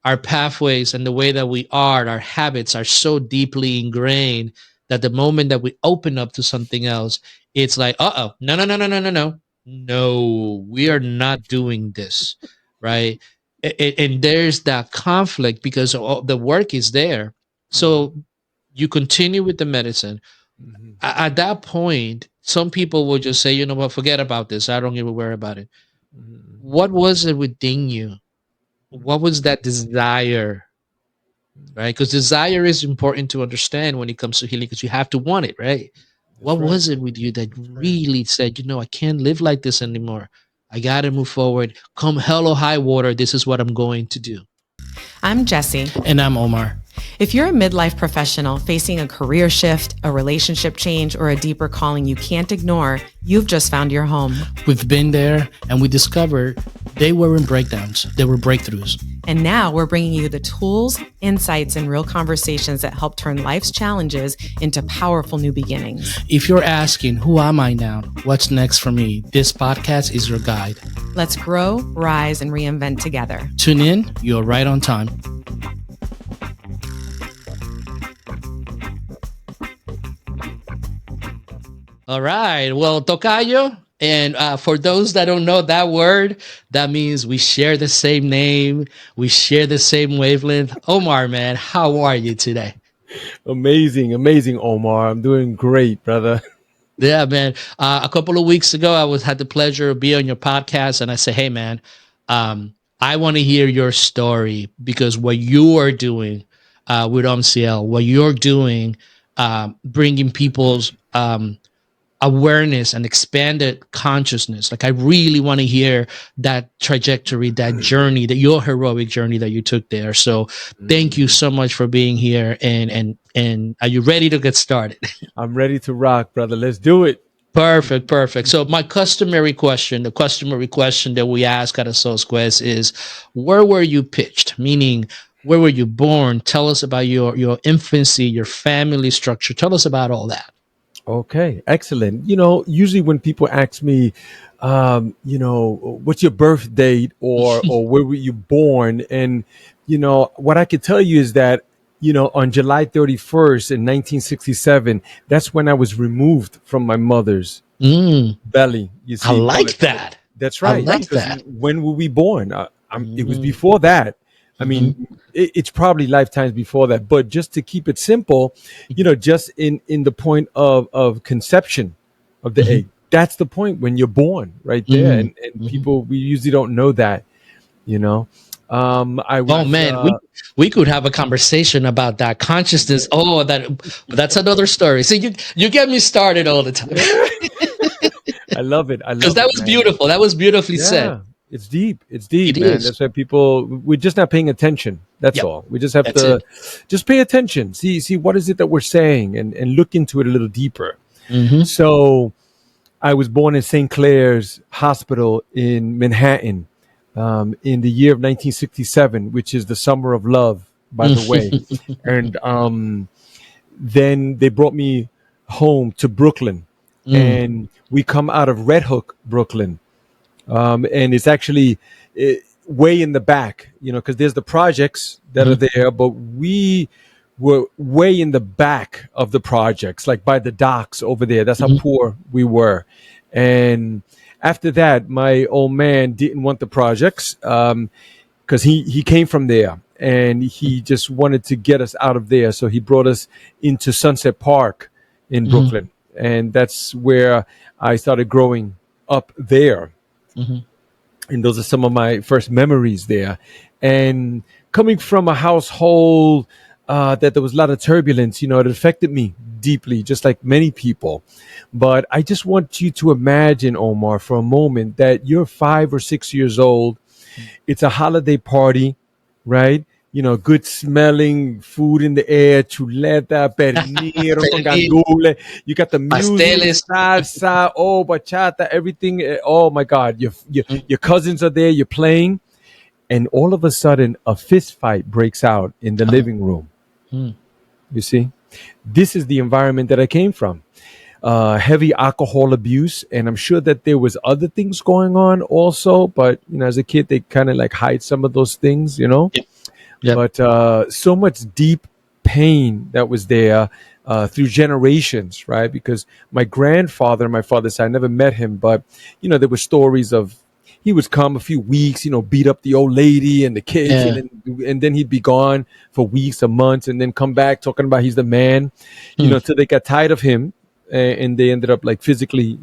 our pathways and the way that we are, our habits are so deeply ingrained that the moment that we open up to something else, it's like, no, no, no, no, no, no, no, no, we are not doing this, right? And there's that conflict because the work is there. So you continue with the medicine. Mhm. At that point, some people will just say, you know what, forget about this. I don't even worry about it. Mhm. What was it within you? What was that desire, right? Because desire is important to understand when it comes to healing because you have to want it, right? That's What right. was it with you that That's right. really said, you know, I can't live like this anymore? I got to move forward. Come hell or high water, this is what I'm going to do. I'm Jessie. And I'm Omar. If you're a midlife professional facing a career shift, a relationship change, or a deeper calling you can't ignore, you've just found your home. We've been there and we discovered they weren't breakdowns, they were breakthroughs. And now we're bringing you the tools, insights, and real conversations that help turn life's challenges into powerful new beginnings. If you're asking, who am I now? What's next for me? This podcast is your guide. Let's grow, rise, and reinvent together. Tune in, you're right on time. All right. Well, Tocayo. And for those that don't know that word, that means we share the same name. We share the same wavelength. Omar, man, how are you today? Amazing, amazing, Omar. I'm doing great, brother. Yeah, man. A couple of weeks ago, had the pleasure of being on your podcast, and I said, "Hey, man, I want to hear your story because what you are doing with OMZIEL, what you're doing, bringing people's awareness and expanded consciousness. Like, I really want to hear that trajectory, that journey, that your heroic journey that you took there. So, thank you so much for being here. And are you ready to get started?" I'm ready to rock, brother. Let's do it. Perfect, perfect. So the customary question that we ask at a Soul Quest is, where were you pitched? Meaning, where were you born? Tell us about your infancy, your family structure. Tell us about all that. Okay, excellent. Usually when people ask me, what's your birth date or where were you born? And, what I could tell you is that, on July 31st in 1967, that's when I was removed from my mother's belly. You see, I like that. That's I right. like Because that. when were we born? It was before that. I mean, it's probably lifetimes before that, but just to keep it simple, just in the point of conception of the egg, that's the point when you're born right there. And people, we usually don't know that, I was, Oh man, we could have a conversation about that consciousness. Oh, that's another story. See, you get me started all the time. I love it. I love Because that it, was man. beautiful. That was beautifully said. Yeah, it's deep. It's deep, It man. is. That's why we're just not paying attention. That's Yep. all. We just have That's to just pay attention. See what is it that we're saying and look into it a little deeper. So I was born in St. Clair's Hospital in Manhattan in the year of 1967, which is the summer of love, by the way. And then they brought me home to Brooklyn. And we come out of Red Hook, Brooklyn. And it's actually way in the back, because there's the projects that are there, but we were way in the back of the projects, like by the docks over there. That's how poor we were. And after that, my old man didn't want the projects because he came from there and he just wanted to get us out of there. So he brought us into Sunset Park in Brooklyn. And that's where I started growing up there. And those are some of my first memories there. And coming from a household that there was a lot of turbulence, it affected me deeply, just like many people. But I just want you to imagine, Omar, for a moment that you're 5 or 6 years old. It's a holiday party, right? Good smelling food in the air, chuleta, pernil, con gandules. You got the music, salsa, bachata, everything. Oh my God, your cousins are there, you're playing. And all of a sudden, a fist fight breaks out in the living room. You see, this is the environment that I came from. Heavy alcohol abuse, and I'm sure that there was other things going on also. But as a kid, they kind of like hide some of those things, Yep. Yep. but so much deep pain that was there through generations, right? Because my grandfather, my father's side, I never met him, but there were stories of he would come a few weeks, beat up the old lady and the kids, Yeah. and then he'd be gone for weeks or months, and then come back talking about he's the man, till they got tired of him, and they ended up like physically,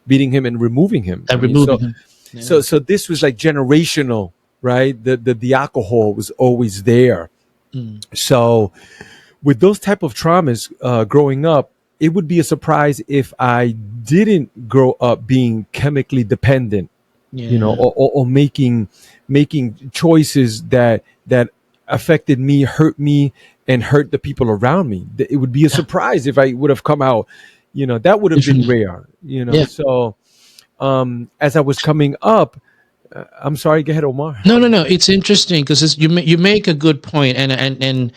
beating him and removing him. And removing him. Yeah. So this was like generational, right? The alcohol was always there. So with those type of traumas growing up, it would be a surprise if I didn't grow up being chemically dependent, or making choices that affected me, hurt me, and hurt the people around me. It would be a surprise if I would have come out, that would have been rare, Yeah. So as I was coming up, I'm sorry, go ahead, Omar. No. It's interesting because you make a good point, and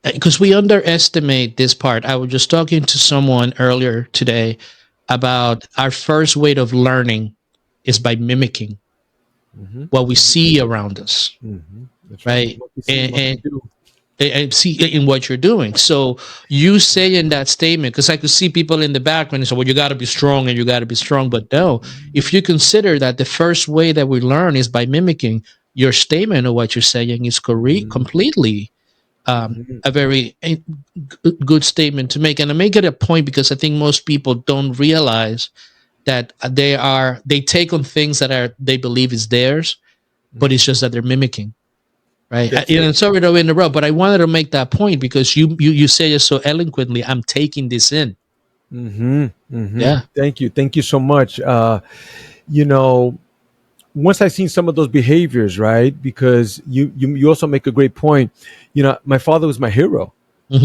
because we underestimate this part. I was just talking to someone earlier today about our first way of learning is by mimicking what we see around us, That's right? What we see, what we do. And see in what you're doing. So you say in that statement, because I could see people in the background and say, well, you got to be strong and you got to be strong. But no, if you consider that the first way that we learn is by mimicking, your statement of what you're saying is correct, completely a very good statement to make. And I make it a point because I think most people don't realize that they take on things that they believe is theirs, but it's just that they're mimicking. Right. And sorry to interrupt, but I wanted to make that point because you say it so eloquently. I'm taking this in. Yeah. Thank you so much. Once I seen some of those behaviors, right? Because you also make a great point. My father was my hero,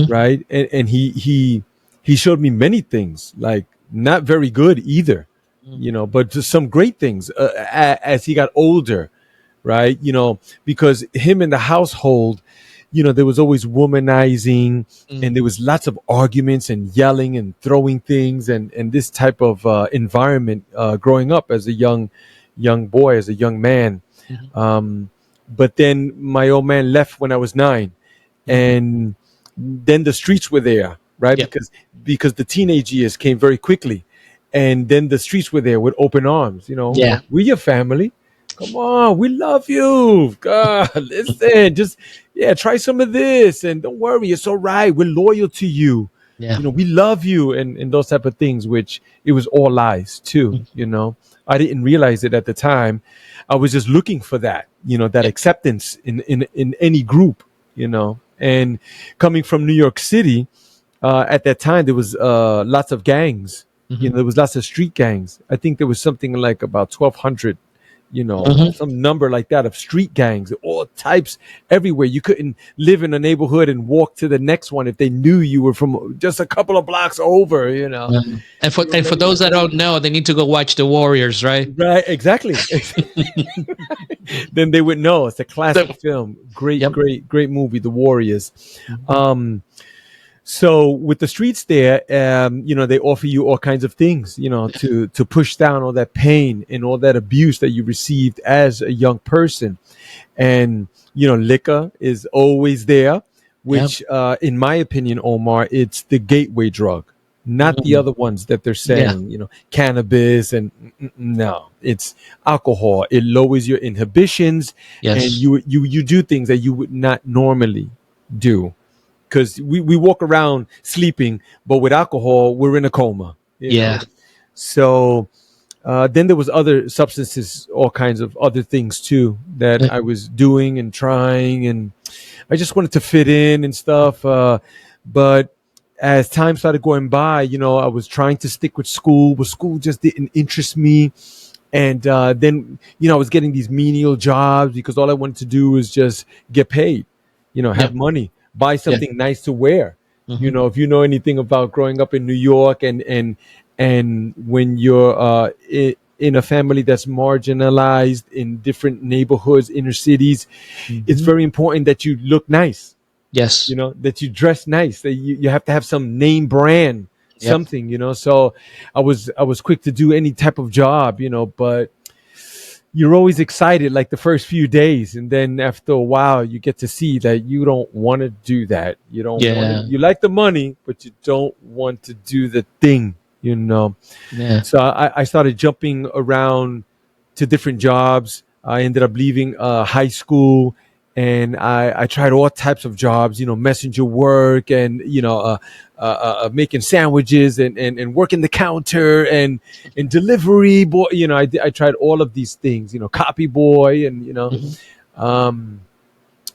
right? And he showed me many things, like not very good either, but just some great things as he got older. Right. Because him in the household, there was always womanizing and there was lots of arguments and yelling and throwing things and this type of environment growing up as a young boy, as a young man. But then my old man left when I was 9 and then the streets were there. Right. Yep. Because the teenage years came very quickly and then the streets were there with open arms. Yeah. We're your family. Come on, we love you. God, listen, just try some of this, and don't worry, it's all right. We're loyal to you. Yeah. We love you, and those type of things. Which it was all lies too. I didn't realize it at the time. I was just looking for that. That acceptance in any group. And coming from New York City, at that time there was lots of gangs. There was lots of street gangs. I think there was something like about 1,200. Some number like that of street gangs, all types everywhere. You couldn't live in a neighborhood and walk to the next one if they knew you were from just a couple of blocks over, And for those that don't know, they need to go watch The Warriors, right? Right, exactly. Then they would know. It's a classic film. Great movie, The Warriors. So with the streets there, they offer you all kinds of things, to push down all that pain and all that abuse that you received as a young person. And, liquor is always there, which, in my opinion, Omar, it's the gateway drug, not the other ones that they're saying, cannabis and no, it's alcohol. It lowers your inhibitions and you do things that you would not normally do. Because we walk around sleeping, but with alcohol, we're in a coma. You know? So then there was other substances, all kinds of other things too that I was doing and trying, and I just wanted to fit in and stuff. But as time started going by, I was trying to stick with school, but school just didn't interest me. And then, I was getting these menial jobs because all I wanted to do was just get paid, have money. Buy something nice to wear. If you know anything about growing up in New York and when you're in a family that's marginalized in different neighborhoods, inner cities, it's very important that you look nice. Yes. That you dress nice, that you have to have some name brand, something, so I was quick to do any type of job, but you're always excited like the first few days, and then after a while you get to see that you don't want to do that. You don't want to, Yeah. you like the money, but you don't want to do the thing, you know. Yeah. So I started jumping around to different jobs. I ended up leaving high school, and I tried all types of jobs, you know, messenger work, and making sandwiches, and working the counter, and delivery boy. You know, I tried all of these things, you know, copy boy, and um,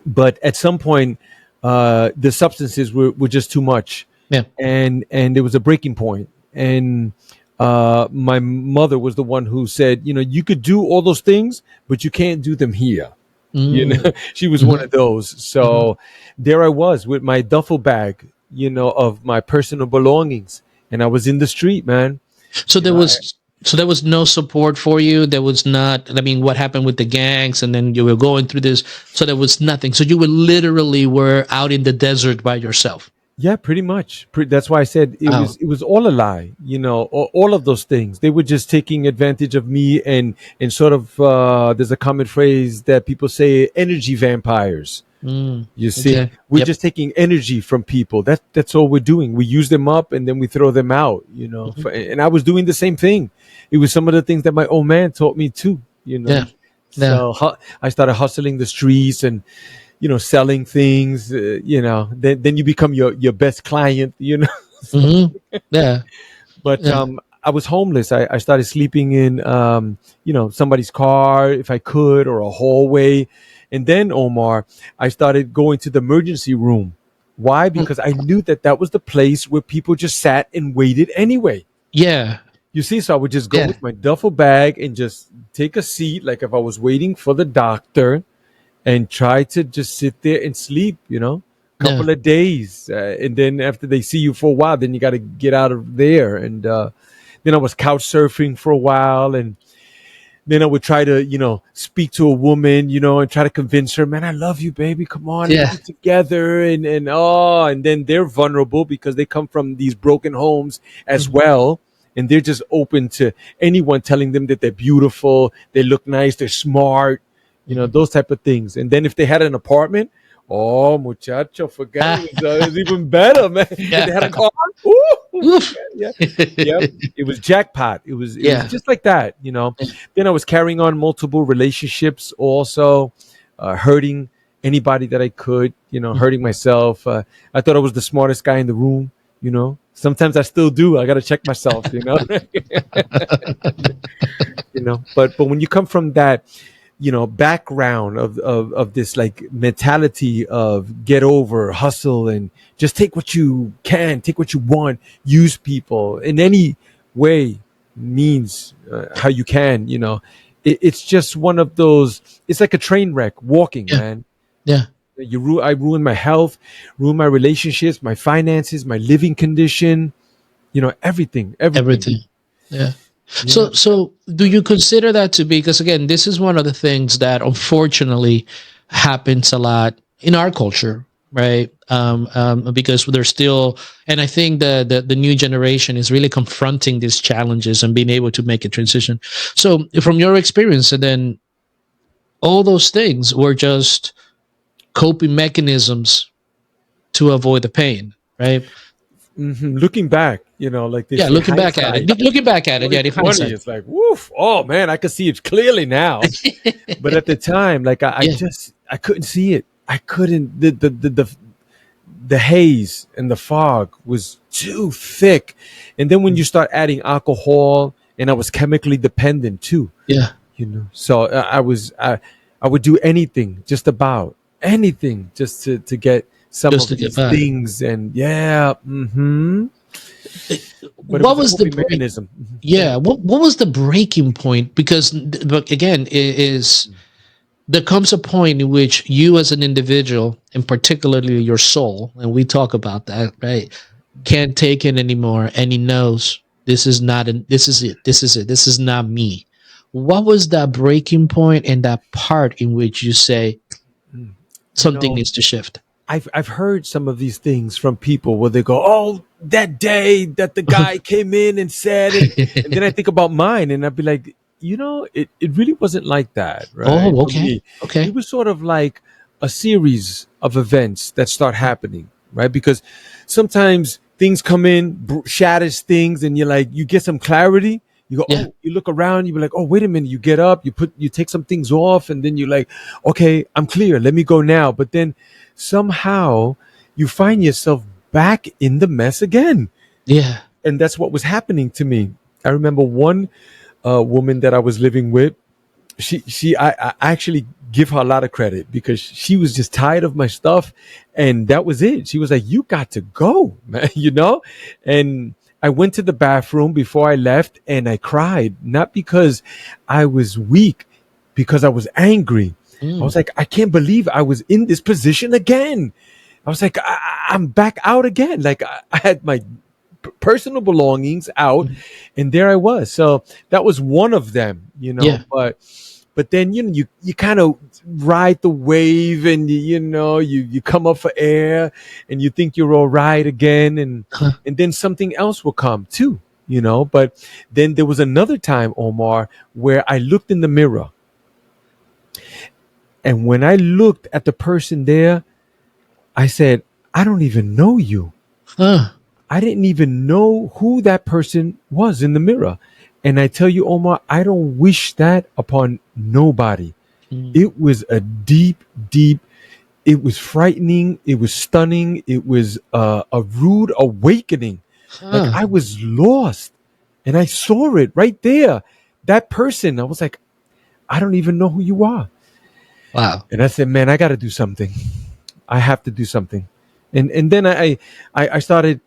but at some point, the substances were just too much, Yeah. and there was a breaking point, and my mother was the one who said, you know, you could do all those things, but you can't do them here. You know, she was one of those. So there I was with my duffel bag, you know, of my personal belongings, and I was in the street, man. So You there know, was so there was no support for you. There was not. I mean, what happened with the gangs, and then you were going through this. So there was nothing. So you were literally were out in the desert by yourself. Yeah, pretty much. That's why I said it Wow. was all a lie. You know, all of those things. They were just taking advantage of me, and sort of. There's a common phrase that people say: energy vampires. You see, Okay. we're Yep. just taking energy from people. That's all we're doing. We use them up, and then we throw them out. You know, and I was doing the same thing. It was some of the things that my old man taught me too. You know, Yeah. Yeah. so I started hustling the streets, and you know, selling things. You know, then you become your best client. You know, Yeah. but Yeah. I was homeless. I started sleeping in somebody's car if I could, or a hallway. And then, Omar, I started going to the emergency room. Why? Because I knew that was the place where people just sat and waited anyway. Yeah. You see, so I would just go Yeah. with my duffel bag and just take a seat, like if I was waiting for the doctor, and try to just sit there and sleep, you know, couple of days. And then after they see you for a while, then you got to get out of there. And then I was couch surfing for a while, and then I would try to, you know, speak to a woman, you know, and try to convince her, man, I love you, baby. Come on, Yeah. let's get together. And then they're vulnerable because they come from these broken homes as well. And they're just open to anyone telling them that they're beautiful, they look nice, they're smart, you know, those type of things. And then if they had an apartment, oh, muchacho, forget it was even better, man. If they had a car, ooh, Oof. yeah. Yep. It was jackpot. It was Yeah. just like that, you know. Then I was carrying on multiple relationships, also hurting anybody that I could, you know, hurting myself. I thought I was the smartest guy in the room, you know. Sometimes I still do. I got to check myself, you know. You know, but when you come from that, you know, background of this like mentality of get over, hustle, and just take what you can, take what you want, use people in any way, means how you can, you know, it's just one of those. It's like a train wreck walking, man. Yeah. I ruined my health, ruined my relationships, my finances, my living condition, you know, everything. Yeah. So do you consider that to be, because again, this is one of the things that unfortunately happens a lot in our culture, right? Because there's still, and I think the new generation is really confronting these challenges and being able to make a transition. So from your experience, and then all those things were just coping mechanisms to avoid the pain, right? Looking back, you know, like they Yeah, say, looking back at hindsight. it. Looking back at it, yeah, the 2020, hindsight. it's like, woof. Oh man, I can see it clearly now. But at the time, like Yeah. I couldn't see it. I couldn't. The haze and the fog was too thick. And then when you start adding alcohol, and I was chemically dependent too, Yeah. you know. So I would do anything, just about anything, just to get some Just of to get these by. things. And yeah, but What it was was a the coping mechanism. Yeah, what was the breaking point? Because but again, is there comes a point in which you as an individual, and particularly your soul, and we talk about that, right, can't take it anymore, and he knows this is not this is it, this is not me. What was that breaking point and that part in which you say You something know, needs to shift? I've heard some of these things from people where they go, "Oh, that day that the guy came in and said," and then I think about mine, and I'd be like, it really wasn't like that, right? Oh, For okay. me, Okay. it was sort of like a series of events that start happening, right? Because sometimes things come in, shatters things, and you get some clarity. You go, Yeah. oh, you look around, you be like, oh, wait a minute. You get up, you take some things off, and then you're like, okay, I'm clear. Let me go now. But then somehow you find yourself back in the mess again. Yeah. And that's what was happening to me. I remember one woman that I was living with. I actually give her a lot of credit because she was just tired of my stuff, and that was it. She was like, "You got to go, man," And I went to the bathroom before I left, and I cried, not because I was weak, because I was angry. I was like, I can't believe I was in this position again. I was like, I'm back out again. Like I had my personal belongings out, and there I was. So that was one of them, Yeah. but then you kind of ride the wave, and you come up for air, and you think you're all right again, and then something else will come too, but then there was another time, Omar, where I looked in the mirror, and when I looked at the person there, I said, I don't even know you. Huh. I didn't even know who that person was in the mirror. And I tell you, Omar, I don't wish that upon nobody. It was a deep, it was frightening. It was stunning. It was a rude awakening. Like I was lost, and I saw it right there. That person, I was like, I don't even know who you are. Wow. And I said, man, I got to do something. I have to do something. And then I started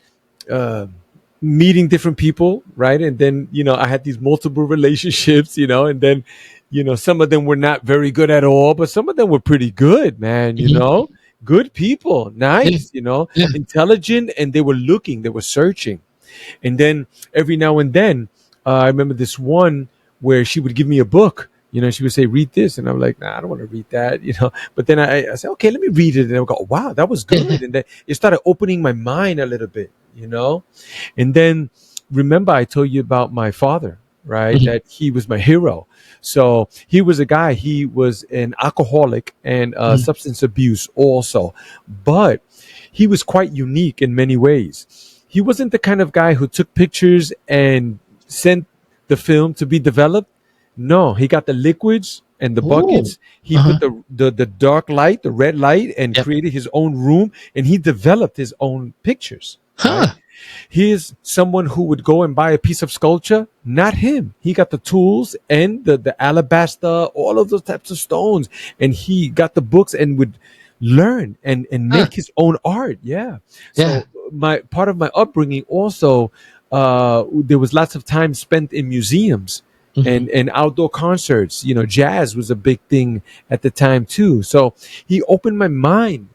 meeting different people, right? And then, I had these multiple relationships, and then, some of them were not very good at all, but some of them were pretty good, man, good people, Yeah. nice, Yeah. intelligent, and they were searching. And then every now and then, I remember this one where she would give me a book. She would say, read this. And I'm like, nah, I don't want to read that, But then I said, okay, let me read it. And I would go, wow, that was good. And then it started opening my mind a little bit, And then remember, I told you about my father, right? That he was my hero. So he was a guy, he was an alcoholic and substance abuse also. But he was quite unique in many ways. He wasn't the kind of guy who took pictures and sent the film to be developed. No, he got the liquids and the buckets. He put the dark light, the red light, and created his own room, and he developed his own pictures. Right? He is someone who would go and buy a piece of sculpture. Not him. He got the tools and the alabaster, all of those types of stones, and he got the books and would learn and make his own art. Yeah. So my part of my upbringing also, there was lots of time spent in museums. And outdoor concerts, jazz was a big thing at the time too. So he opened my mind,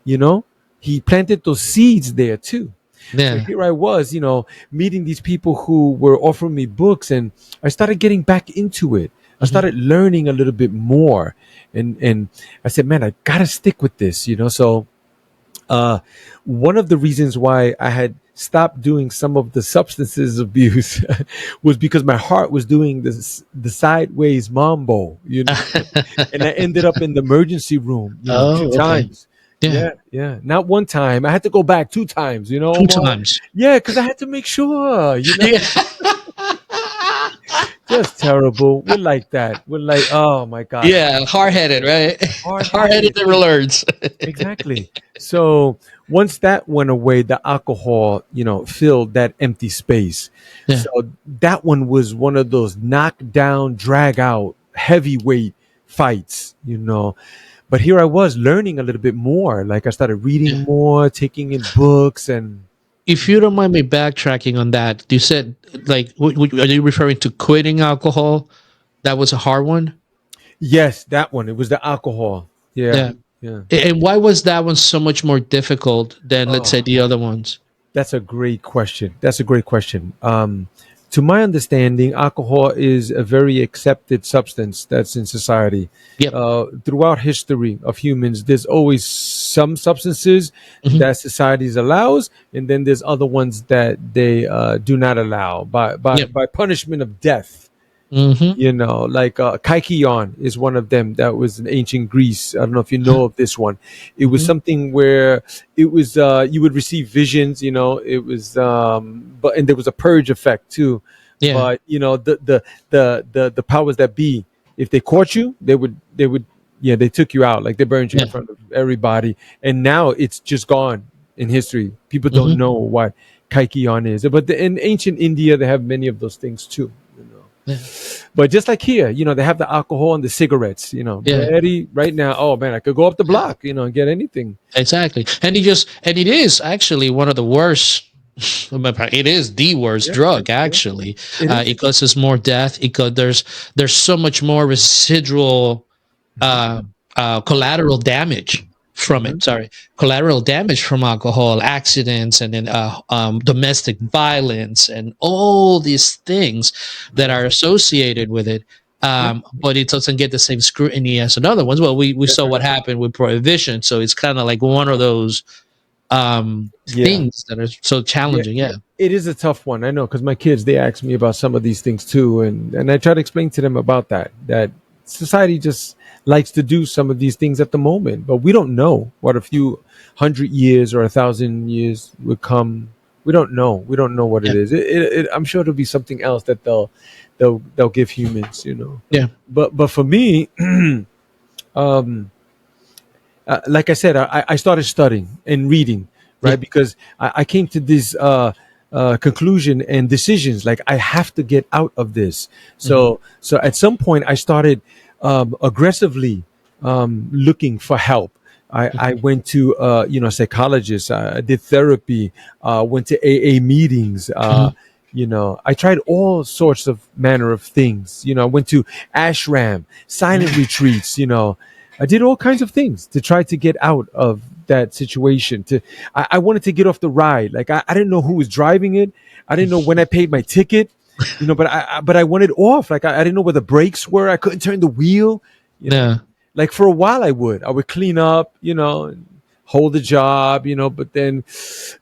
he planted those seeds there too. So here I was, meeting these people who were offering me books, and I started getting back into it. I started learning a little bit more, and I said, man, I gotta stick with this, So one of the reasons why I had stopped doing some of the substances abuse was because my heart was doing the sideways mambo, and I ended up in the emergency room, two times. Yeah. Not one time. I had to go back 2 times, Two Omar. times. Yeah, because I had to make sure, Just terrible. We're like that. We're like, oh my God. Yeah, hard-headed, right? Hard-headed never learns. Exactly. So once that went away, the alcohol, filled that empty space. Yeah. So that one was one of those knockdown, drag out, heavyweight fights, But here I was learning a little bit more. Like I started reading more, taking in books, and If you don't mind me backtracking on that, you said, like, are you referring to quitting alcohol? That was a hard one? yes, that one. It was the alcohol. Yeah. Yeah. And why was that one so much more difficult than, let's say, the other ones? That's a great question. To my understanding, alcohol is a very accepted substance that's in society. Yep. Throughout history of humans, there's always some substances that society allows, and then there's other ones that they do not allow by punishment of death. Mm-hmm. Like Kaikion is one of them. That was in ancient Greece. I don't know if you know of this one. It was Mm-hmm. something where it was you would receive visions. It was and there was a purge effect too. Yeah. But the powers that be, if they caught you, they would they took you out. Like they burned you in Yeah. front of everybody. And now it's just gone in history. People don't Mm-hmm. know what Kaikion is. But in ancient India, they have many of those things too. Yeah. But just like here, they have the alcohol and the cigarettes, Yeah. ready right now. Oh man, I could go up the block, and get anything. Exactly. And it is actually one of the worst. It is the worst Yeah, drug, yeah, actually. it is. It causes more death. There's so much more residual collateral damage from Mhm. it. Sorry, collateral damage from alcohol, accidents, and then domestic violence, and all these things that are associated with it. Yeah, But it doesn't get the same scrutiny as another ones. Well, we saw what happened with prohibition, so it's kind of like one of those yeah, things that are so yeah. challenging. Yeah, It is a tough one. I know because my kids they ask me about some of these things too, and I try to explain to them about that society just likes to do some of these things at the moment, but we don't know what a few 100 years or 1,000 years would come. We don't know. We don't know what yeah, it is. I'm sure it'll be something else that they'll give humans. yeah, But for me, um, like I said, I started studying and reading, yeah. right? Because I came to this conclusion and decisions like I have to get out of this. Mhm. So at some point, I started aggressively looking for help. I Mhm. went to psychologists. I did therapy. Went to AA meetings. Mhm. I tried all sorts of manner of things. I went to ashram, silent retreats. I did all kinds of things to try to get out of that situation. I wanted to get off the ride. Like I didn't know who was driving it. I didn't know when I paid my ticket. But I wanted off. Like I didn't know where the brakes were. I couldn't turn the wheel. You know, Yeah, like for a while I would clean up. And hold the job. But then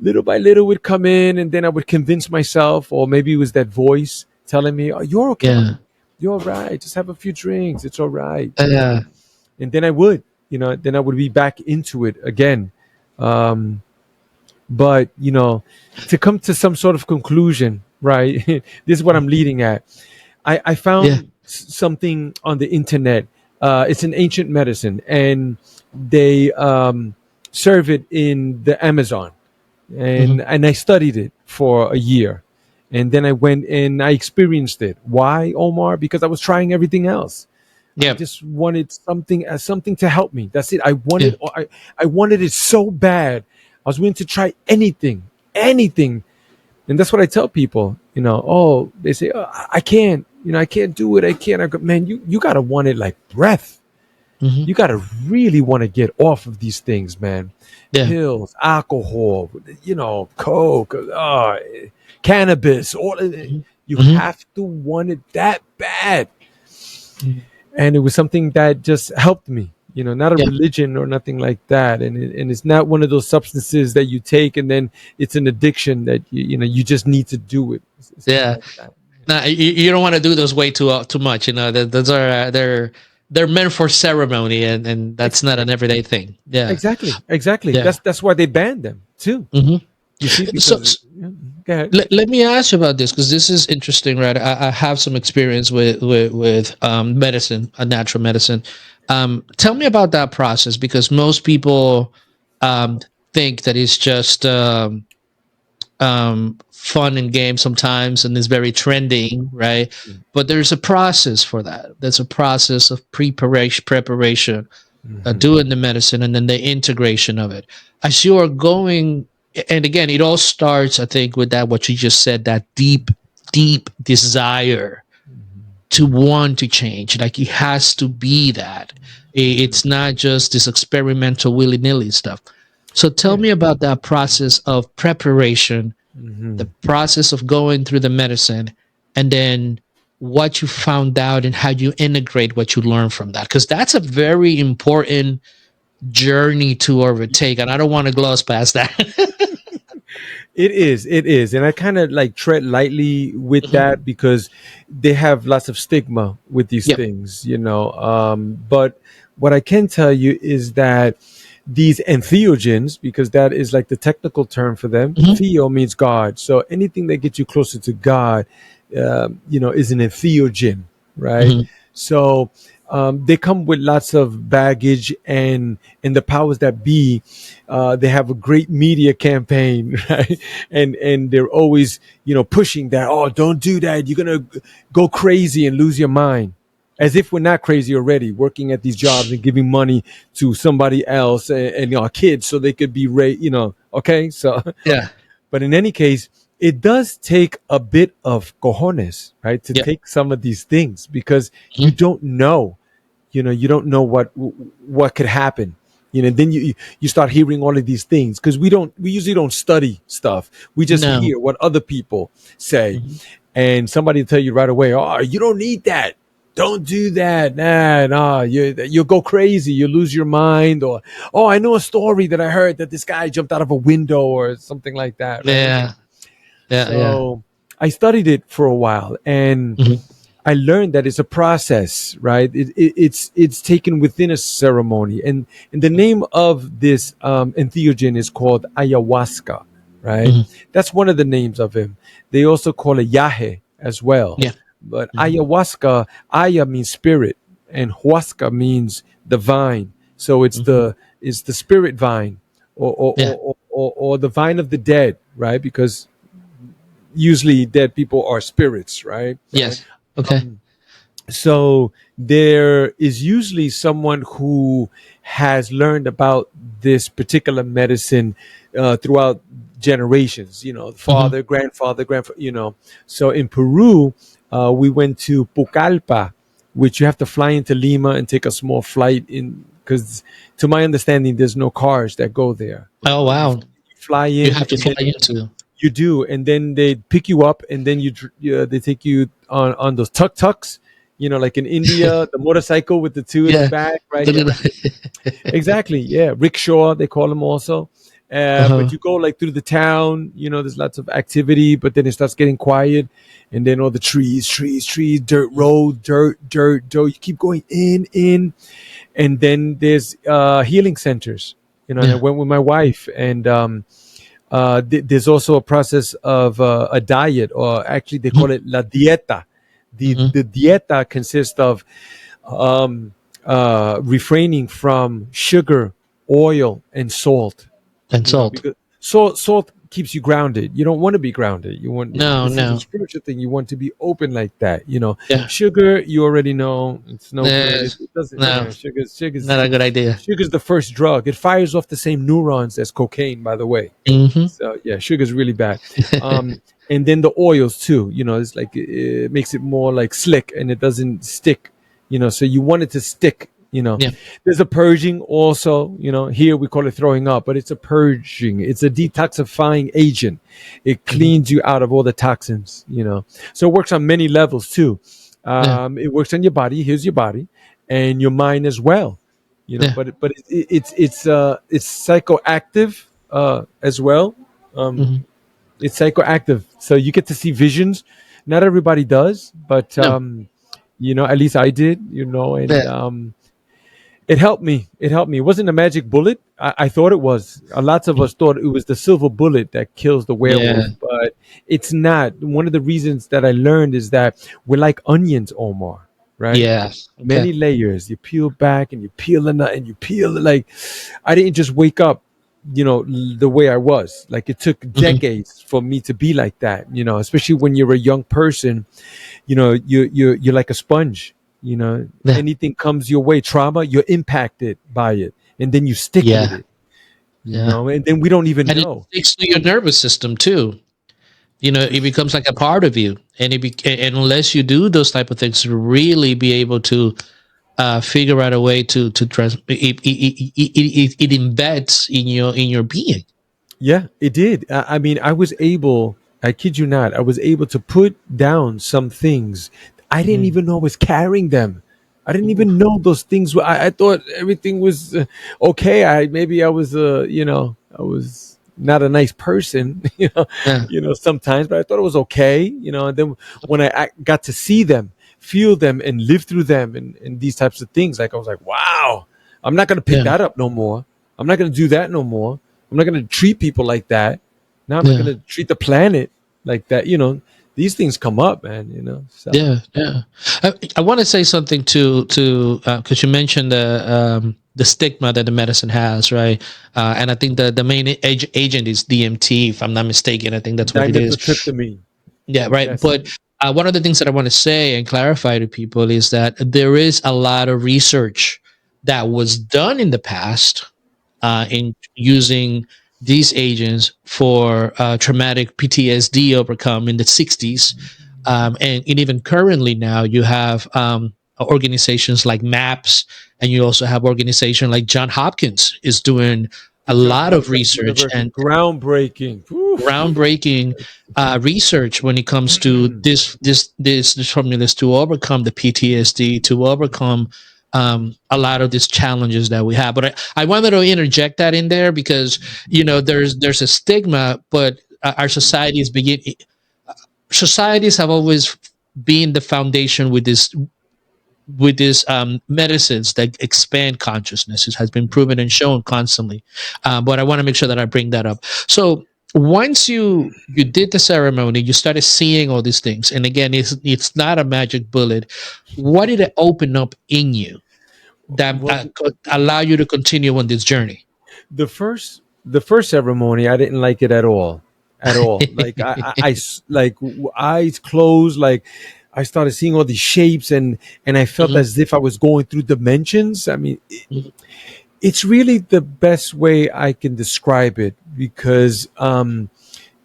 little by little would come in, and then I would convince myself, or maybe it was that voice telling me, "Oh, you're okay. yeah, You're all right. Just have a few drinks. It's all right." yeah, And then I would be back into it again. Um, but to come to some sort of conclusion, right? This is what I'm leading at. I yeah. found something on the internet. It's an ancient medicine, and they serve it in the Amazon, Mhm. and I studied it for a year, and then I went and I experienced it. Why, Omar? Because I was trying everything else. I Yeah, just wanted something to help me. That's it. I yeah, wanted I wanted it so bad. I was willing to try anything. And that's what I tell people. Oh, they say, oh, I can't. I can't do it. I can't. I go, man, you gotta want it like breath. mhm. You gotta really want to get off of these things, man. Yeah, Pills, alcohol, coke, cannabis. mhm, You mhm. have to want it that bad. Mhm. And it was something that just helped me, not a Yeah, religion or nothing like that. And it's not one of those substances that you take and then it's an addiction that you just need to do it. It's not yeah. like that. No, you don't want to do those way too much. Those are they're meant for ceremony, and that's Ex- not an everyday thing. Yeah, exactly. yeah. That's why they banned them too. Hmm. You see, So, because yeah, go ahead. let me ask you about this, because this is interesting, right? I have some experience with medicine, natural medicine. Tell me about that process, because most people um, think that it's just fun and game sometimes, and is very trending, right? But there's a process for that. There's a process of preparation, Mhm. doing the medicine, and then the integration of it. As you are going, and again, it all starts, I think, with that what you just said, that deep desire to want to change. Like it has to be that. It's not just this experimental willy nilly stuff. So tell Yeah. me about that process of preparation, the Mhm. process of going through the medicine, and then what you found out and how you integrate what you learned from that. Because that's a very important journey to overtake. And I don't want to gloss past that. It is, and I kind of like tread lightly with Hmm. that because they have lots of stigma with these Yep. things, you know. But what I can tell you is that these entheogens, because that is like the technical term for them. Hmm. Theo means God, so anything that gets you closer to God, you know, is an entheogen, right? Hmm. So they come with lots of baggage, and the powers that be, they have a great media campaign, right? And they're always, you know, pushing that. Oh, don't do that. You're gonna go crazy and lose your mind. As if we're not crazy already, working at these jobs and giving money to somebody else and our kids so they could be you know. Okay, so Yeah. but in any case, it does take a bit of cojones, right, to Yep. take some of these things because you Hmm. don't know, you know, you don't know what could happen. You know, then you start hearing all of these things because we usually don't study stuff. We just No. hear what other people say, Hmm. and somebody will tell you right away, "Oh, you don't need that. Don't do that. Nah, you'll go crazy. You'll lose your mind." Or, "Oh, I know a story that I heard that this guy jumped out of a window," or something like that, right? Yeah. Yeah. Yeah. So I studied it for a while, and Hmm. I learned that it's a process, right? It's taken within a ceremony, and the name of this entheogen is called ayahuasca, right? Hmm. That's one of the names of him. They also call it yahe as well, Yeah. but Hmm. ayahuasca, aya means spirit, and huasca means the vine. So Hmm. it's the spirit vine, Yeah. or the vine of the dead, right? Because usually dead people are spirits, right? Yes. Okay. So there is usually someone who has learned about this particular medicine throughout generations, you know, Hmm. father, grandfather, you know. So in Peru, we went to Pucallpa, which you have to fly into Lima and take a small flight in, because to my understanding there's no cars that go there. Oh wow. You fly You in, have to and fly then into. you do, and then they pick you up, and then they take you on those tuk tuks, you know, like in India, the motorcycle with the two in the Yeah. back, right? The Yeah, little. exactly. Yeah, rickshaw they call them also. But Uh-huh. you go like through the town, you know, there's lots of activity, but then it starts getting quiet, and then all the trees, dirt road, dirt. You keep going in, and then there's healing centers. You know, and I Yeah. went with my wife, and there's also a process of a diet, or actually they call Hmm. it la dieta. Hmm. The dieta consists of um, refraining from sugar, oil, and salt. And You know, salt. because salt keeps you grounded. You don't want to be grounded. You want, No. this is a No. spiritual thing. You want to be open like that. You know, Yeah. sugar, you already know it's no good. Uh, It doesn't. no. Yeah, sugar's Not a good idea. sugar's the first drug. It fires off the same neurons as cocaine, by the way. Hmm. So yeah, sugar's really bad. And then the oils too. You know, it's like it makes it more like slick, and it doesn't stick. You know, so you want it to stick. You know, Yeah. there's a purging also. You know, here we call it throwing up, but it's a purging. It's a detoxifying agent. It Hmm. cleans you out of all the toxins. You know, so it works on many levels too. Yeah. It works on your body. Here's your body, and your mind as well. You know, Yeah. but it's psychoactive as well. Um, Hmm. it's psychoactive, so you get to see visions. Not everybody does, but No. you know, at least I did. You know, and Yeah. it helped me. It helped me. It wasn't a magic bullet. I thought it was. Lots of us thought it was the silver bullet that kills the Yeah. werewolf, but it's not. One of the reasons that I learned is that we're like onions, Omar. Right? Yeah. Okay. Many layers. You peel back and you peel and you peel. Like, I didn't just wake up, you know, the way I was. Like, it took Hmm. decades for me to be like that. You know, especially when you're a young person. You know, you're like a sponge. You know, Yeah. anything comes your way, trauma, you're impacted by it, and then you stick with Yeah. it. You Yeah. know, and then we don't even And it know. sticks to your nervous system too. You know, it becomes like a part of you, and and unless you do those type of things to really be able to figure out a way to it embeds in your being. Yeah, it did. I mean, I was able. I kid you not. I was able to put down some things. I didn't Mhm. even know I was carrying them. I didn't Ooh. even know those things were. I thought everything was okay. I maybe I was. You know, I was. not a nice person, Yeah. sometimes, but I thought it was okay, and then when I got to see them, feel them, and live through them, and these types of things, like I was like, wow, I'm not going to pick Yeah. that up no more. I'm not going to do that no more. I'm not going to treat people like that. Now I'm not Yeah. going to treat the planet like that. These things come up, man, so. Yeah, yeah. I want to say something to because you mentioned the stigma that the medicine has, right? And I think the main agent is DMT, if I'm not mistaken. I think that's what it is. Dimethyltryptamine. Yeah, right. Yes. But one of the things that I want to say and clarify to people is that there is a lot of research that was done in the past in using these agents for traumatic PTSD overcome in the 60s. And even currently now, you have organizations like MAPS, and you also have organization like John Hopkins is doing a John lot of Hopkins research University, and groundbreaking. Oof. groundbreaking research when it comes to this formulas to overcome the PTSD, to overcome a lot of these challenges that we have. But I wanted to interject that in there because there's a stigma, but our societies have always been the foundation with these medicines that expand consciousness. It has been proven and shown constantly. But I want to make sure that I bring that up. So once you did the ceremony, you started seeing all these things. And again, it's not a magic bullet. What did it open up in you that Well, could allow you to continue on this journey? the first ceremony, I didn't like it at all, at all. Like like eyes closed, like I started seeing all these shapes, and I felt Mhm. as if I was going through dimensions. I mean, it's really the best way I can describe it, because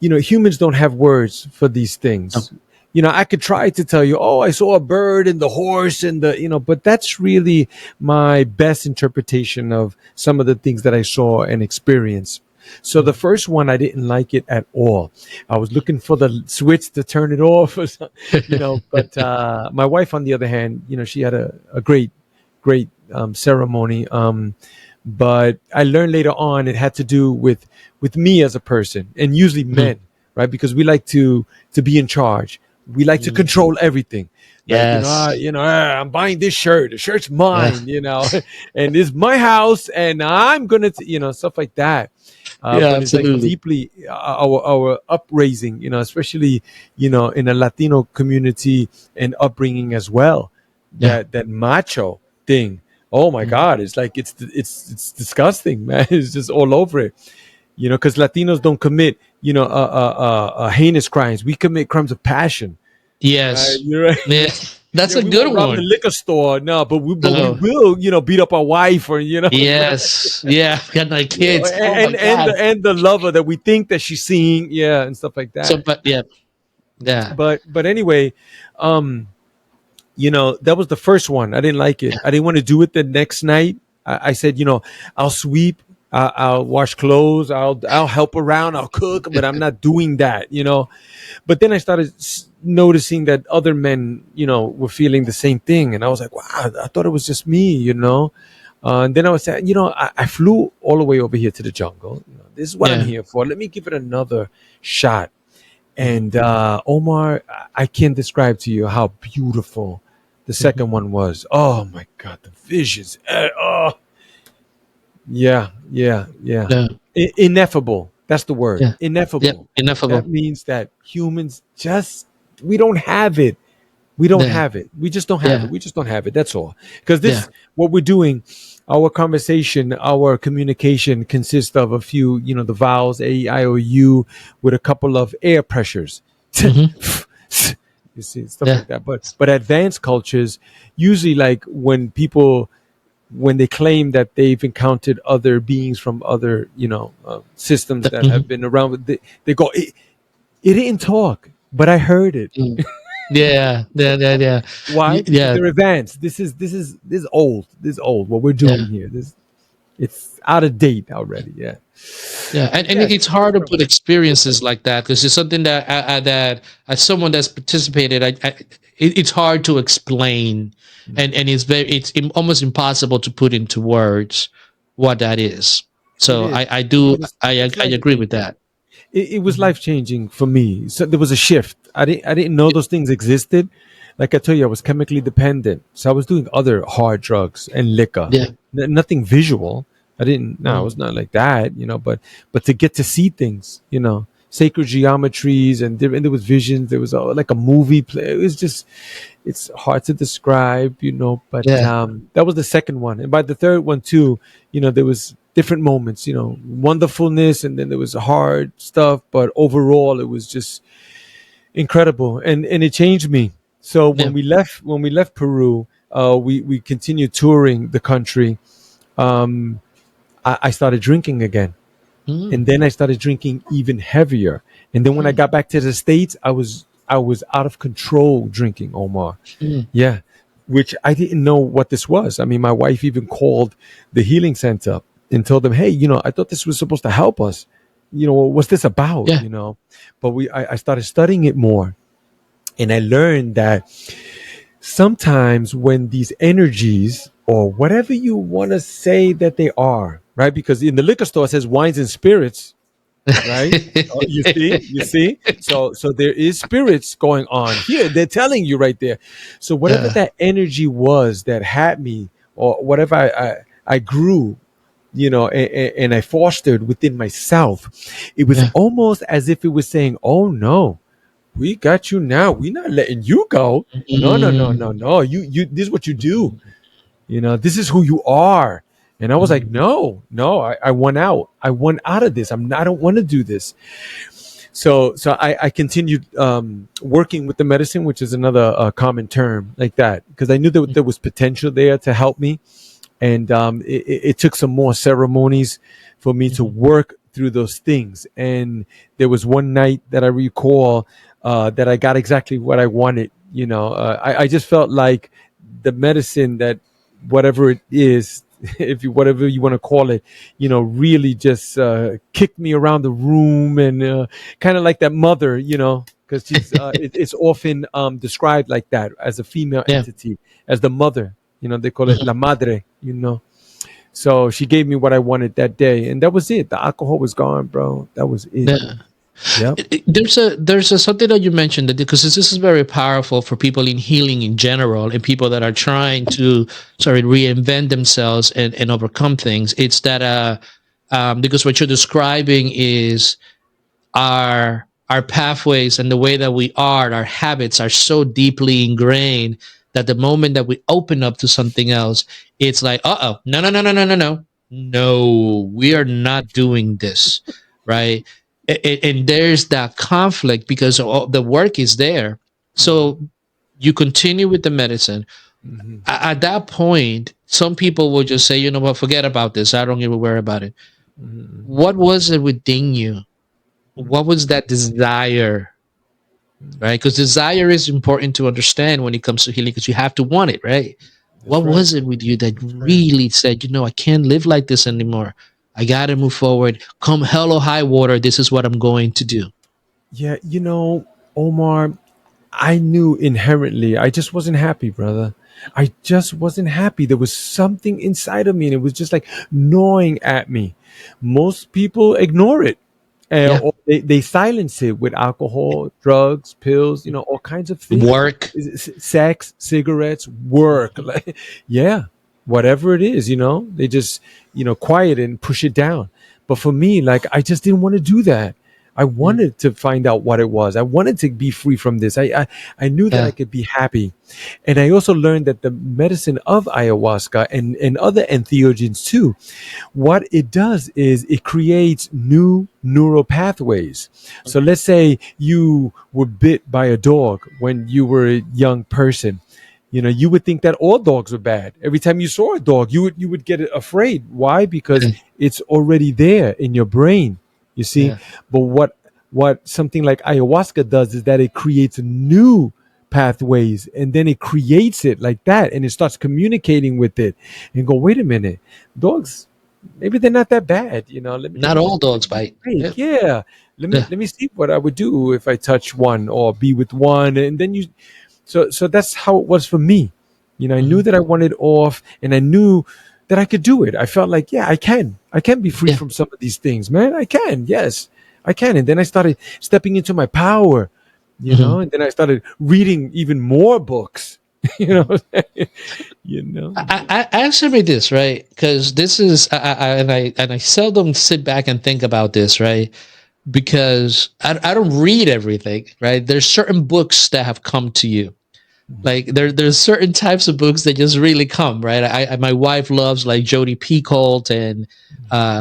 humans don't have words for these things. I could try to tell you, oh, I saw a bird and the horse and but that's really my best interpretation of some of the things that I saw and experienced. So the first one, I didn't like it at all. I was looking for the switch to turn it off, or but my wife, on the other hand, she had a great ceremony. But I learned later on it had to do with me as a person, and usually men, right? Because we like to be in charge. We like to control everything. Like, Yes. I'm buying this shirt. The shirt's mine, Yeah. and it's my house, and I'm gonna, stuff like that. Yeah, But it's like absolutely. deeply our upraising, especially in a Latino community and upbringing as well. Yeah. That macho thing. Oh my Mhm. God! It's like it's disgusting, man. It's just all over it. Because Latinos don't commit heinous crimes. We commit crimes of passion. Right? Yes. You're right. Yeah. That's a We good won't rob the one. liquor store. No, but we No. will, beat up our wife, or Yes. Yeah. Got my kids. Oh my and God. the lover that we think that she's seeing, yeah, and stuff like So, that. but yeah. Yeah. But anyway, um, that was the first one. I didn't like it. I didn't want to do it the next night. I said, I'll sweep, I'll wash clothes, I'll help around, I'll cook, but I'm not doing that. But then I started noticing that other men, were feeling the same thing, and I was like, wow, I thought it was just me. And then I was saying, I flew all the way over here to the jungle. This is what I'm Yeah. here for. Let me give it another shot. And Omar, I can't describe to you how beautiful the second one was. Oh my God, the visions. Oh, yeah. Yeah. Ineffable. That's the word. Yeah. Yeah. Ineffable. Ineffable. That means that humans we don't have it. We don't Yeah. have it. We just don't have Yeah. it. We just don't have it. That's all. Because Yeah. what we're doing, our conversation, our communication consists of a few, the vowels, A, I, O, U, with a couple of air pressures. Mhm. You see, stuff Yeah. like that. But advanced cultures, usually, like when they claim that they've encountered other beings from other, systems that have Mhm. been around, they go, it didn't talk, but I heard it. Mm. Yeah. Yeah. Yeah. Yeah. Why? Because Yeah. they're advanced. This is old. This is old. What we're doing Yeah. here. It's out of date already. Yeah. Yeah, and Yes. it's hard to put experiences like that because it's something that as someone that's participated, it's hard to explain, and it's almost impossible to put into words what that is. So I do It's I life agree with changing. that. It was life changing for me. So there was a shift. I didn't know those things existed. Like I tell you, I was chemically dependent, so I was doing other hard drugs and liquor. Yeah. Nothing visual. I didn't. No, I was Mm. not like that. But to get to see things, sacred geometries, and there was visions. There was like a movie play. It was just, it's hard to describe. But Yeah. that was the second one, and by the third one too, there was different moments. Wonderfulness, and then there was hard stuff. But overall, it was just incredible, and it changed me. So Yeah. when we left Peru, we continued touring the country. I started drinking again, and Mm. then I started drinking even heavier. And then when I Mm. got back to the States, I was out of control drinking, Omar. Mm. Yeah, which I didn't know what this was. I mean, my wife even called the healing center and told them, "Hey, I thought this was supposed to help us. What's this about?" Yeah. But I started studying it more, and I learned that sometimes when these energies, or whatever you want to say that they are, right? Because in the liquor store it says wines and spirits, right? Oh, you see. So there is spirits going on here. They're telling you right there. So whatever Yeah. that energy was that had me, or whatever I grew, and I fostered within myself, it was Yeah. almost as if it was saying, "Oh no, we got you now. We're not letting you go. No, no, no, Mm. no, no. You this is what you do. This is who you are." And I was like, Mm. no, no, I won out. I won out of this. I don't want to do this. So I continued working with the medicine, which is another common term like that, because I knew that there was potential there to help me. And it took some more ceremonies for me to Mhm. work through those things. And there was one night that I recall that I got exactly what I wanted. I just felt like the medicine, that whatever it is, if you whatever you want to call it, really just kicked me around the room, and kind of like that mother, because it's often described like that, as a female Yeah. entity, as the mother. They call it Mhm. la madre. So she gave me what I wanted that day, and that was it. The alcohol was gone, bro. That was it. Yeah. Yep. There's a something that you mentioned, that because this is very powerful for people in healing in general, and people that are trying to, sorry, reinvent themselves and overcome things. It's that because what you're describing is our pathways and the way that we are, our habits are so deeply ingrained that the moment that we open up to something else, it's like, no, no, no, no, no, no, no, no, we are not doing this, right? And there's that conflict because all the work is there. So you continue with the medicine. Mhm. At that point, some people will just say, you know what, forget about this. I don't even worry about it. Mhm. What was it within you? What was that desire, right? Because desire is important to understand when it comes to healing, because you have to want it, right? That's What right. was it with you that That's right. really said, I can't live like this anymore? I got to move forward. Come hell or high water, this is what I'm going to do. Yeah, Omar, I knew inherently I just wasn't happy, brother. I just wasn't happy. There was something inside of me, and it was just like gnawing at me. Most people ignore it, Yeah. or they silence it with alcohol, drugs, pills, all kinds of things. Work. Sex, cigarettes, work. Like, yeah, whatever it is, they just, quiet it and push it down. But for me, like, I just didn't want to do that. I Mm. wanted to find out what it was. I wanted to be free from this. I knew that I Yeah. could be happy. And I also learned that the medicine of ayahuasca and other entheogens too, what it does is it creates new neural pathways. So let's say you were bit by a dog when you were a young person. You would think that all dogs were bad. Every time you saw a dog, you would get afraid. Why? Because Yeah. it's already there in your brain. You see, Yeah. but what something like ayahuasca does is that it creates new pathways, and then it creates it like that, and it starts communicating with it, and go, wait a minute, dogs, maybe they're not that bad. Let Not me all dogs bite. Yeah. break. Yeah, let me Yeah. let me see what I would do if I touch one or be with one, and then you. So that's how it was for me. I knew Mhm. that I wanted off, and I knew that I could do it. I felt like, yeah, I can. I can be free from some of these things, man. I can. Yes, I can. And then I started stepping into my power, you know, and then I started reading even more books, you know, you know. I answer me this, right? Because this is, I seldom sit back and think about this, right? Because I don't read everything, right? There's certain books that have come to you. Like there's certain types of books that just really come, right? My wife loves like Jodi Picoult and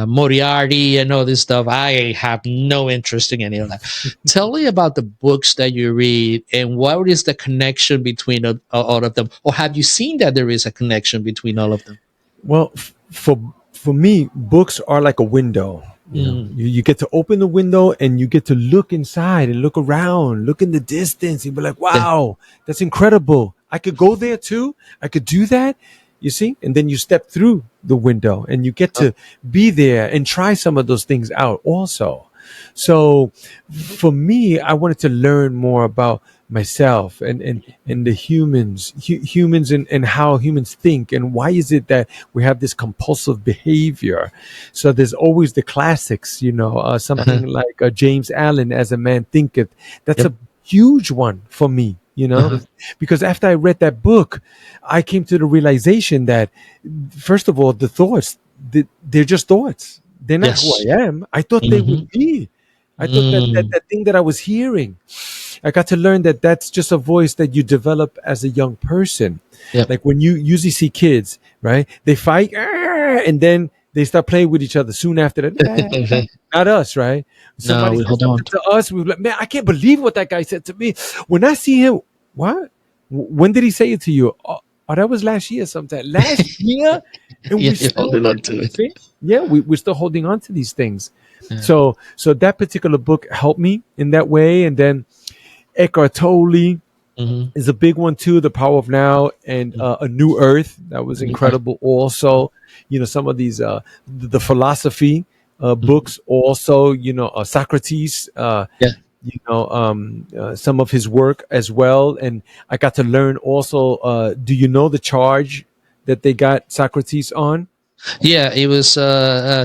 Moriarty and all this stuff. I have no interest in any of that. Tell me about the books that you read and what is the connection between all of them, or have you seen that there is a connection between all of them? Well, for me, books are like a window. You know, you get to open the window and you get to look inside and look around, look in the distance, and be like, wow, that's incredible. I could go there too. I could do that. You see? And then you step through the window and you get to be there and try some of those things out also. So for me, I wanted to learn more about myself and the humans and how humans think, and why is it that we have this compulsive behavior. So there's always the classics, you know, something like James Allen, As a Man Thinketh. That's a huge one for me, you know, because after I read that book, I came to the realization that, first of all, the thoughts, they're just thoughts. They're not who I am. I thought they would be. I thought that thing that I was hearing, I got to learn that that's just a voice that you develop as a young person. Like when you usually see kids, right? They fight and then they start playing with each other soon after that. Not us, right? Somebody says something to us, we're like, man, I can't believe what that guy said to me. When I see him, what? When did he say it to you? Oh, that was last year sometime. Last year? And we're still holding on to it. Yeah, we're still holding on to these things. So that particular book helped me in that way. And then Eckhart Tolle is a big one too. The Power of Now and A New Earth. That was incredible. Also, you know, some of these the philosophy books. Also, you know, Socrates. You know, some of his work as well. And I got to learn also. Do you know the charge that they got Socrates on? Yeah, it was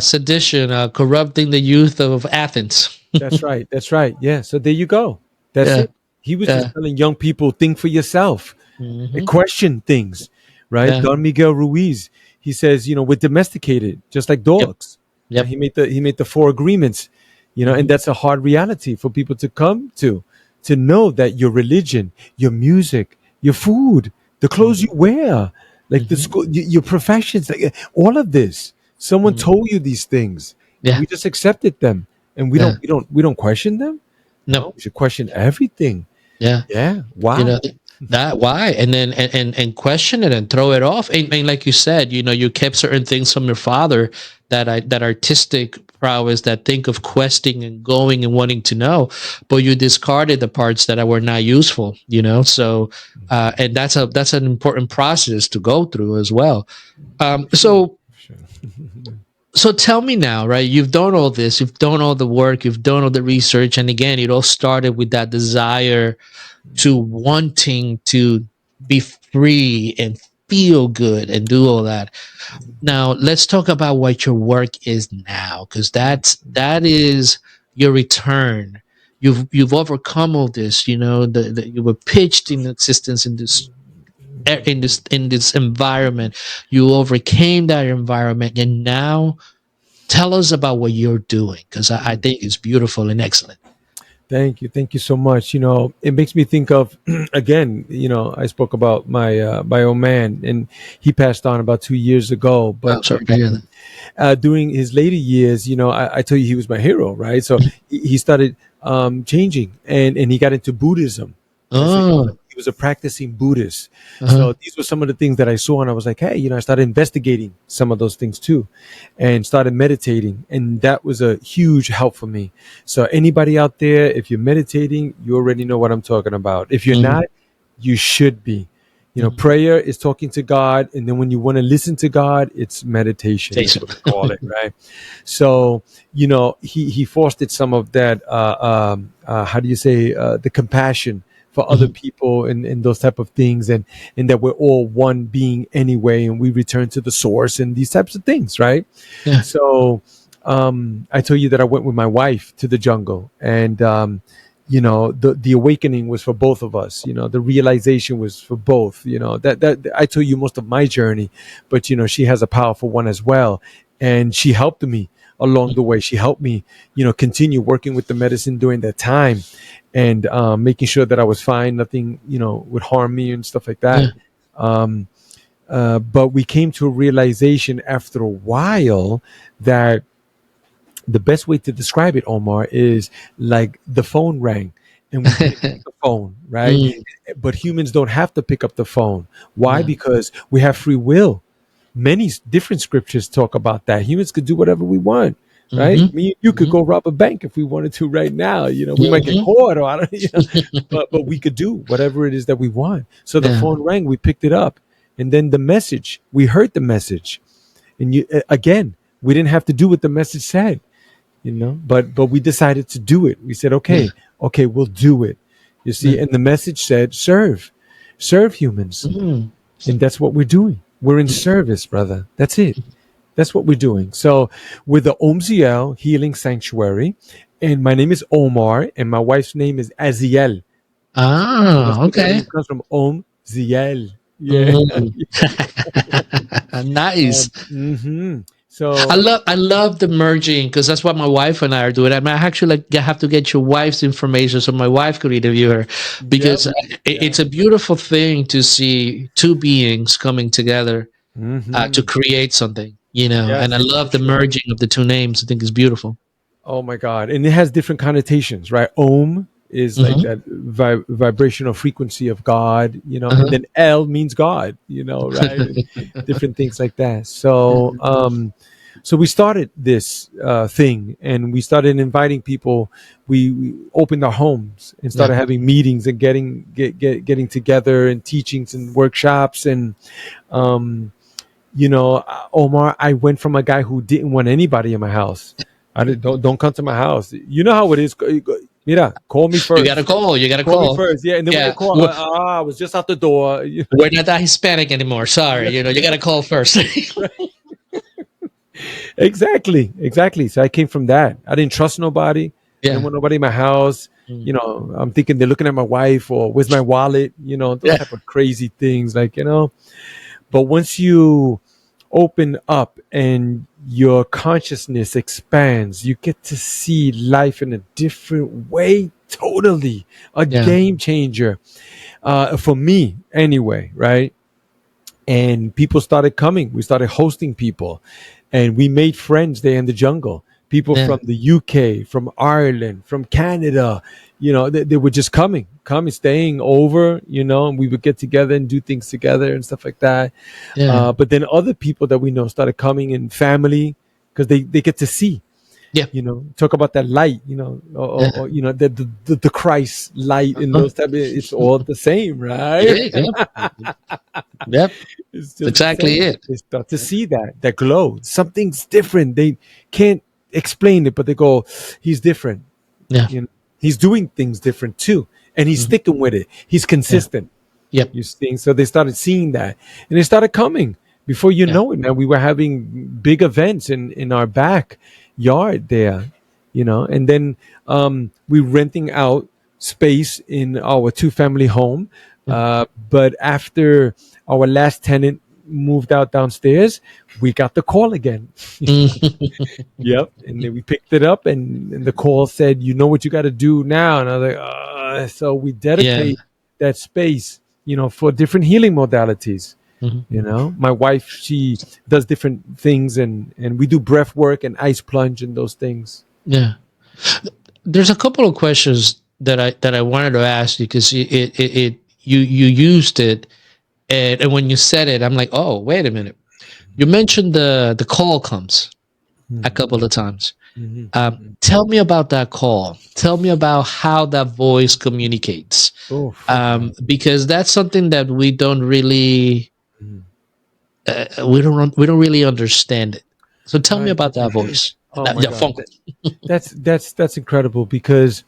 sedition, corrupting the youth of Athens. That's right. That's right. Yeah. So there you go. That's it. He was just telling young people, think for yourself, and question things, right? Don Miguel Ruiz, he says, you know, we're domesticated just like dogs. Yep. He made the 4 agreements, you know, and that's a hard reality for people to come to know that your religion, your music, your food, the clothes you wear, like the school, your professions, like, all of this, someone told you these things. Yeah. We just accepted them, and we don't question them. No, we should question everything. Yeah. Yeah. Why? You know, that why? And then and question it and throw it off. And like you said, you know, you kept certain things from your father, that artistic prowess, that think of questing and going and wanting to know, but you discarded the parts that were not useful, you know. So and that's an important process to go through as well. So tell me now, right? You've done all this, you've done all the work, you've done all the research, and again, it all started with that desire to wanting to be free and feel good and do all that. Now, let's talk about what your work is now, because that is your return. You've overcome all this, you know, you were pitched in existence in this environment. You overcame that environment, and now tell us about what you're doing, because I think it's beautiful and excellent. Thank you so much. You know, it makes me think of, again, you know, I spoke about my old man, and he passed on about 2 years ago. But sorry to hear that. During his later years, you know, I tell you, he was my hero, right? So he started changing, and he got into Buddhism. Oh. He was a practicing Buddhist. So these were some of the things that I saw, and I was like, hey, you know, I started investigating some of those things too, and started meditating. And that was a huge help for me. So anybody out there, if you're meditating, you already know what I'm talking about. If you're not, you should be. You know, prayer is talking to God. And then when you want to listen to God, it's meditation. That's what we call it, right? So, you know, he fostered some of that, how do you say, the compassion for other people and those type of things, and that we're all one being anyway, and we return to the source and these types of things, right? Yeah. So I told you that I went with my wife to the jungle, and the awakening was for both of us. The realization was for both. That I told you most of my journey, but she has a powerful one as well, and she helped me along the way. She helped me, continue working with the medicine during that time, and making sure that I was fine, nothing, would harm me and stuff like that. But we came to a realization after a while that the best way to describe it, Omar, is like the phone rang and we picked up the phone, right? But humans don't have to pick up the phone. Why? Because we have free will. Many different scriptures talk about that. Humans could do whatever we want, right? You could go rob a bank if we wanted to right now. We might get caught, or I don't, but we could do whatever it is that we want. So the phone rang, we picked it up, and then the message, we heard the message, and again, we didn't have to do what the message said, but we decided to do it. We said, okay, we'll do it. You see, and the message said, serve humans, and that's what we're doing. We're in service, brother. That's it. That's what we're doing. So we're the OMZIEL Healing Sanctuary, and my name is Omar, and my wife's name is OMZIEL. Okay. It comes from OMZIEL. Nice. So I love the merging, because that's what my wife and I are doing. I mean, I actually have to get your wife's information so my wife could interview her, because it's a beautiful thing to see two beings coming together to create something, and I love the merging of the two names. I think it's beautiful. Oh my God. And it has different connotations, right? Om is like that vibrational frequency of God, and then El means God, right? Different things like that. So we started this thing, and we started inviting people. We opened our homes and started having meetings and getting together and teachings and workshops. And, Omar, I went from a guy who didn't want anybody in my house. Don't come to my house. You know how it is. Mira, call me first. You gotta call me first. Yeah, and then when I call, I was just out the door. We're not that Hispanic anymore. Sorry, you gotta call first. Exactly. So I came from that. I didn't trust nobody. I didn't want nobody in my house. I'm thinking they're looking at my wife, or where's my wallet? Those type of crazy things, But once you open up and your consciousness expands, you get to see life in a different way. Totally a game changer for me anyway, right? And people started coming. We started hosting people, and we made friends there in the jungle. People from the UK, from Ireland, from Canada, they were just coming, staying over, and we would get together and do things together and stuff like that. But then other people that we know started coming, in family, because they get to see, talk about that light, or the Christ light and those type of, it's all the same, right? Yep. It's exactly it. They start to see that glow. Something's different. They can't explain it, but they go, he's different. He's doing things different too, and he's sticking with it. He's consistent. You see, so they started seeing that, and they started coming. Before you know it, man, we were having big events in our backyard there, and then we renting out space in our 2-family home. But after our last tenant moved out downstairs, we got the call again. Yep. And then we picked it up, and the call said, what you got to do now? And I was like, so we dedicate that space, for different healing modalities. My wife, she does different things, and we do breath work and ice plunge and those things. There's a couple of questions that I wanted to ask you, because you used it, and when you said it, I'm like, oh, wait a minute. You mentioned the call comes a couple of times. Tell me about that call. Tell me about how that voice communicates, because that's something that we don't really we don't really understand it. So tell me about that voice. Oh my God. That's incredible, because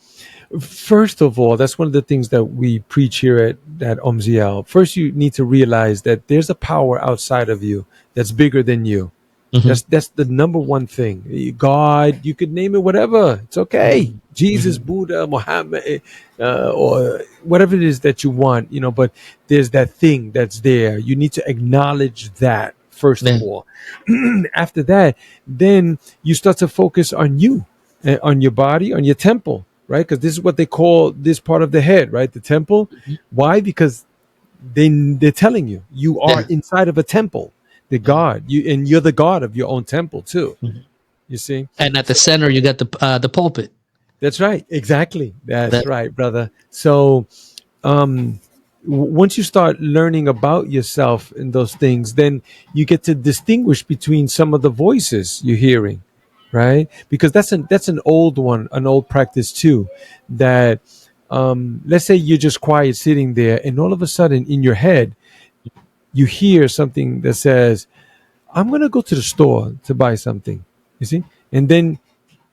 First of all, that's one of the things that we preach here at OMZIEL. First, you need to realize that there's a power outside of you that's bigger than you. Mm-hmm. That's the number one thing. God, you could name it whatever. It's okay. Jesus, Mm-hmm. Buddha, Muhammad, or whatever it is that you want, but there's that thing that's there. You need to acknowledge that first Yeah. of all. After that, then you start to focus on you, on your body, on your temple, right? Because this is what they call this part of the head, right? The temple. Why? Because they're telling you you are Yeah. inside of a temple, the god, and you're the god of your own temple too. Mhm. You see, And at the so center, you got the pulpit. that's right, exactly, that's That. right, brother. So once you start learning about yourself and those things, then you get to distinguish between some of the voices you're hearing, right? Because that's an old one, an old practice too. That let's say you're just quiet sitting there, and all of a sudden in your head you hear something that says, "I'm gonna go to the store to buy something." You see, and then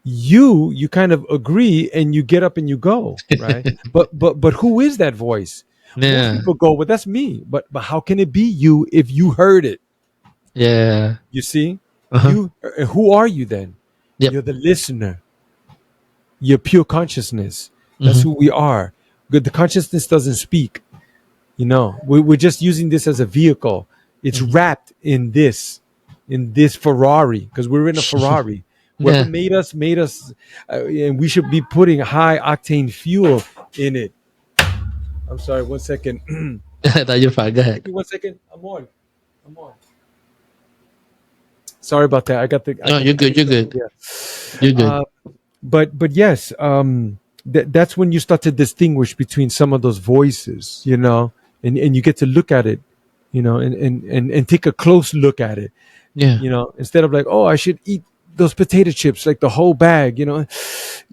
you kind of agree and you get up and you go, right? But who is that voice? Most Yeah. people go, well, that's me. But how can it be you if you heard it? Yeah. You see, Uh-huh. who are you then? Yep. You're the listener. You're pure consciousness. That's Mm-hmm. who we are. Good. The consciousness doesn't speak. We're just using this as a vehicle. It's Mm-hmm. wrapped in this Ferrari, because we're in a Ferrari. Whoever Yeah. made us, and we should be putting high octane fuel in it. I'm sorry, 1 second. No, you're fine. Go Give ahead. me 1 second. I'm on. Sorry about that. I No, got you're the good. kids You're over good. here. You're good. But yes, that's when you start to distinguish between some of those voices, and you get to look at it, and take a close look at it, Yeah. instead of like, oh, I should eat those potato chips, like the whole bag.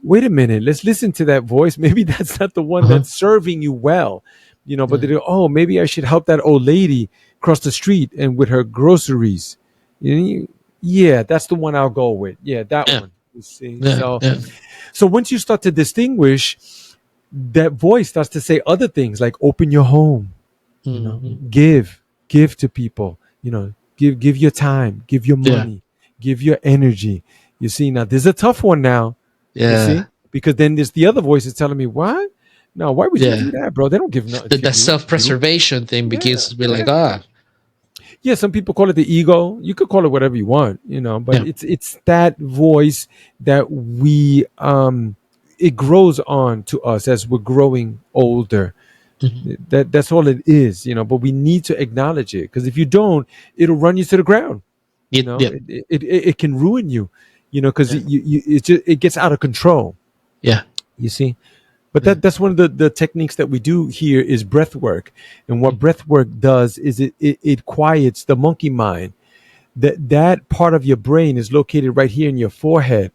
Wait a minute, let's listen to that voice. Maybe that's not the one Uh-huh. that's serving you well, but Yeah. they go, oh, maybe I should help that old lady cross the street and with her groceries. Yeah, that's the one I'll go with. Yeah, that Yeah. one. You see, Yeah. so Yeah. so once you start to distinguish, that voice starts to say other things like open your home, you know, Mm-hmm. give to people, give your time, give your Yeah. money, give your energy. You see, now there's a tough one now, you see, Yeah. because then there's the other voice that's telling me, what? No, why would you Yeah. do that, bro? They don't give nothing to That you. self-preservation thing Yeah, begins to be like, yeah. ah, Yeah, some people call it the ego. You could call it whatever you want, but yeah. it's that voice that we it grows on to us as we're growing older. Mm-hmm. That's all it is, but we need to acknowledge it, because if you don't, it'll run you to the ground. Yeah. It can ruin you, because Yeah. it gets out of control. Yeah. You see. But Yeah. that's one of the techniques that we do here is breath work. And what breath work does is it quiets the monkey mind. That part of your brain is located right here in your forehead,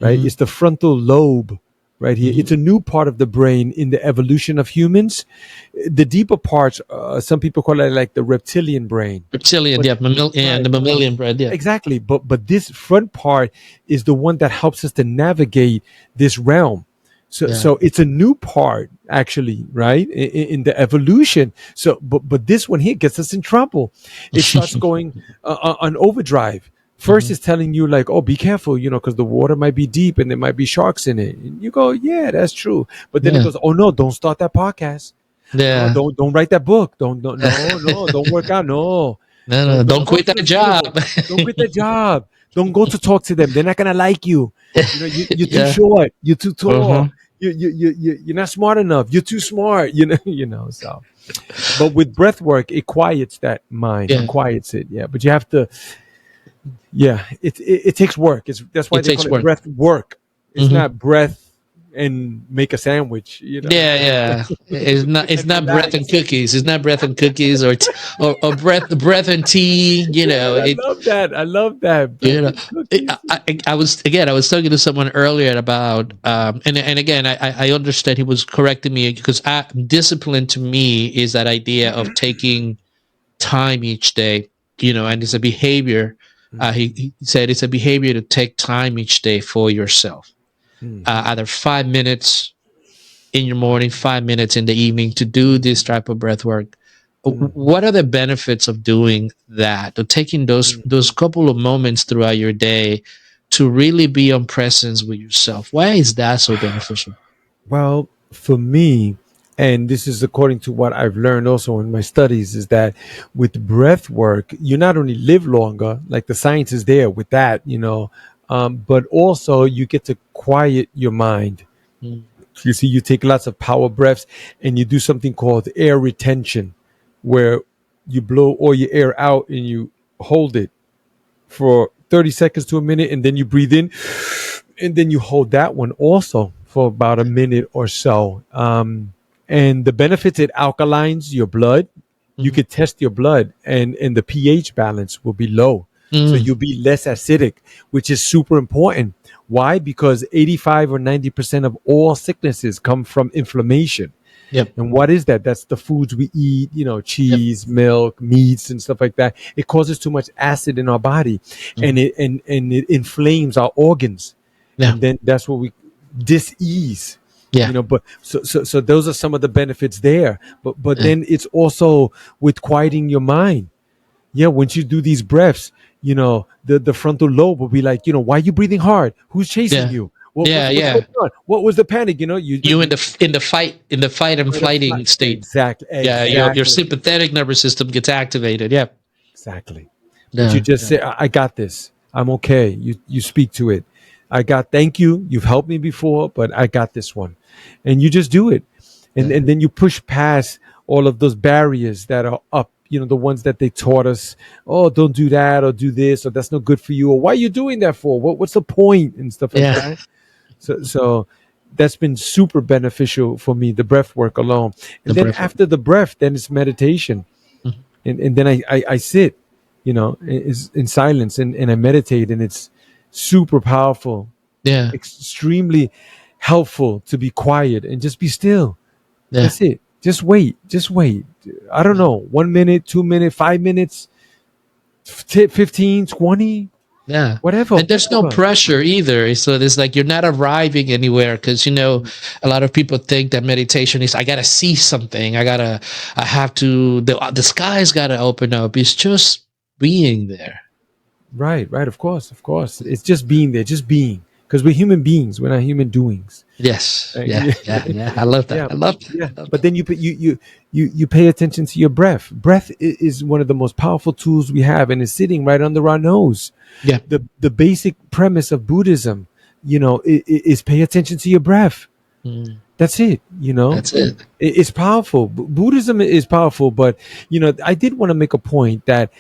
right? Mm-hmm. It's the frontal lobe right here. Mm-hmm. It's a new part of the brain in the evolution of humans. The deeper parts, some people call it like the reptilian brain. Reptilian, But yeah, and right, the mammalian bread, yeah. exactly. But this front part is the one that helps us to navigate this realm. So Yeah. so it's a new part actually, right? In the evolution. So but this one here gets us in trouble. It starts going on overdrive. First, Mhm. it's telling you like, oh, be careful, because the water might be deep and there might be sharks in it. And you go, yeah, that's true. But then it Yeah. goes, oh no, don't start that podcast. No, Yeah. don't write that book. Don't no, don't work out. No, No, don't go quit to the that job. funeral. Don't quit that job. Don't go to talk to them. They're not gonna like you. You're too Yeah. short. You're too tall. Uh-huh. You're not smart enough. You're too smart. So, but with breath work, it quiets that mind. It Yeah. quiets it. Yeah, but you have to. Yeah, it takes work. That's why It they takes call it work. breath work. It's Mhm. not breath and make a sandwich. Yeah, yeah. It's And not breath and relax. cookies. It's not breath and cookies or breath and tea. Yeah, I love that. I love that. You Breath know, and cookies. I was talking to someone earlier about, and again, I understand he was correcting me because discipline to me is that idea of taking time each day, and it's a behavior. He said it's a behavior to take time each day for yourself, Mhm. either 5 minutes, in your morning, 5 minutes in the evening to do this type of breath work. What are the benefits of doing that, of taking those couple of moments throughout your day to really be on presence with yourself? Why is that so beneficial? Well, for me, and this is according to what I've learned also in my studies, is that with breath work, you not only live longer, like the science is there with that, but also you get to quiet your mind. Mm. You see, you take lots of power breaths and you do something called air retention, where you blow all your air out and you hold it for 30 seconds to a minute, and then you breathe in, and then you hold that one also for about a minute or so. And the benefits, it alkalines your blood. You Mhm. could test your blood, and the pH balance will be low. So Mm. you'll be less acidic, which is super important. Why? Because 85 or 90% of all sicknesses come from inflammation. Yep. And what is that? That's the foods we eat, Yep. cheese, milk, meats, and stuff like that. It causes too much acid in our body, and Mhm. it inflames our organs. Yeah. And then that's what we dis-ease. Yeah. But so those are some of the benefits there. But Yeah. then it's also with quieting your mind. Yeah, once you do these breaths, the frontal lobe will be like, why are you breathing hard? Who's chasing Yeah. you? Yeah. What's Yeah. going on? What was the panic? You in the fight and flighting state. Exactly, Yeah. Your exactly, sympathetic nervous system gets activated. Yeah. exactly. But you Yeah. just Yeah. say, I got this. I'm okay. You speak to it. Thank you. You've helped me before, but I got this one. And you just do it. And Yeah. and then you push past all of those barriers that are up, the ones that they taught us. Oh, don't do that, or do this, or that's not good for you, or why are you doing that for? What's the point, and stuff like Yeah. that. So that's been super beneficial for me, the breath work alone. The And then breath work. after the breath, then it's meditation. Mhm. And then I sit, in silence, and I meditate, and it's super powerful, Yeah. extremely helpful to be quiet and just be still. Yeah. That's it. Just wait. Just wait. I don't know. 1 minute, 2 minutes, 5 minutes, 15, 20, Yeah. whatever. And there's no Whatever. pressure either. So it's like you're not arriving anywhere because, a lot of people think that meditation is, I got to see something. I have to, the sky's got to open up. It's just being there. Right, right. Of course, of course. It's just being there, just being. Because we're human beings. We're not human doings. Yes. Yeah. Yeah, Yeah. Yeah. I love that. yeah, I love that. yeah. I love But that. then you pay attention to your breath. Breath is one of the most powerful tools we have, and it's sitting right under our nose. Yeah. The basic premise of Buddhism, is pay attention to your breath. Mm. That's it. That's it. It's powerful. Buddhism is powerful, but I did want to make a point that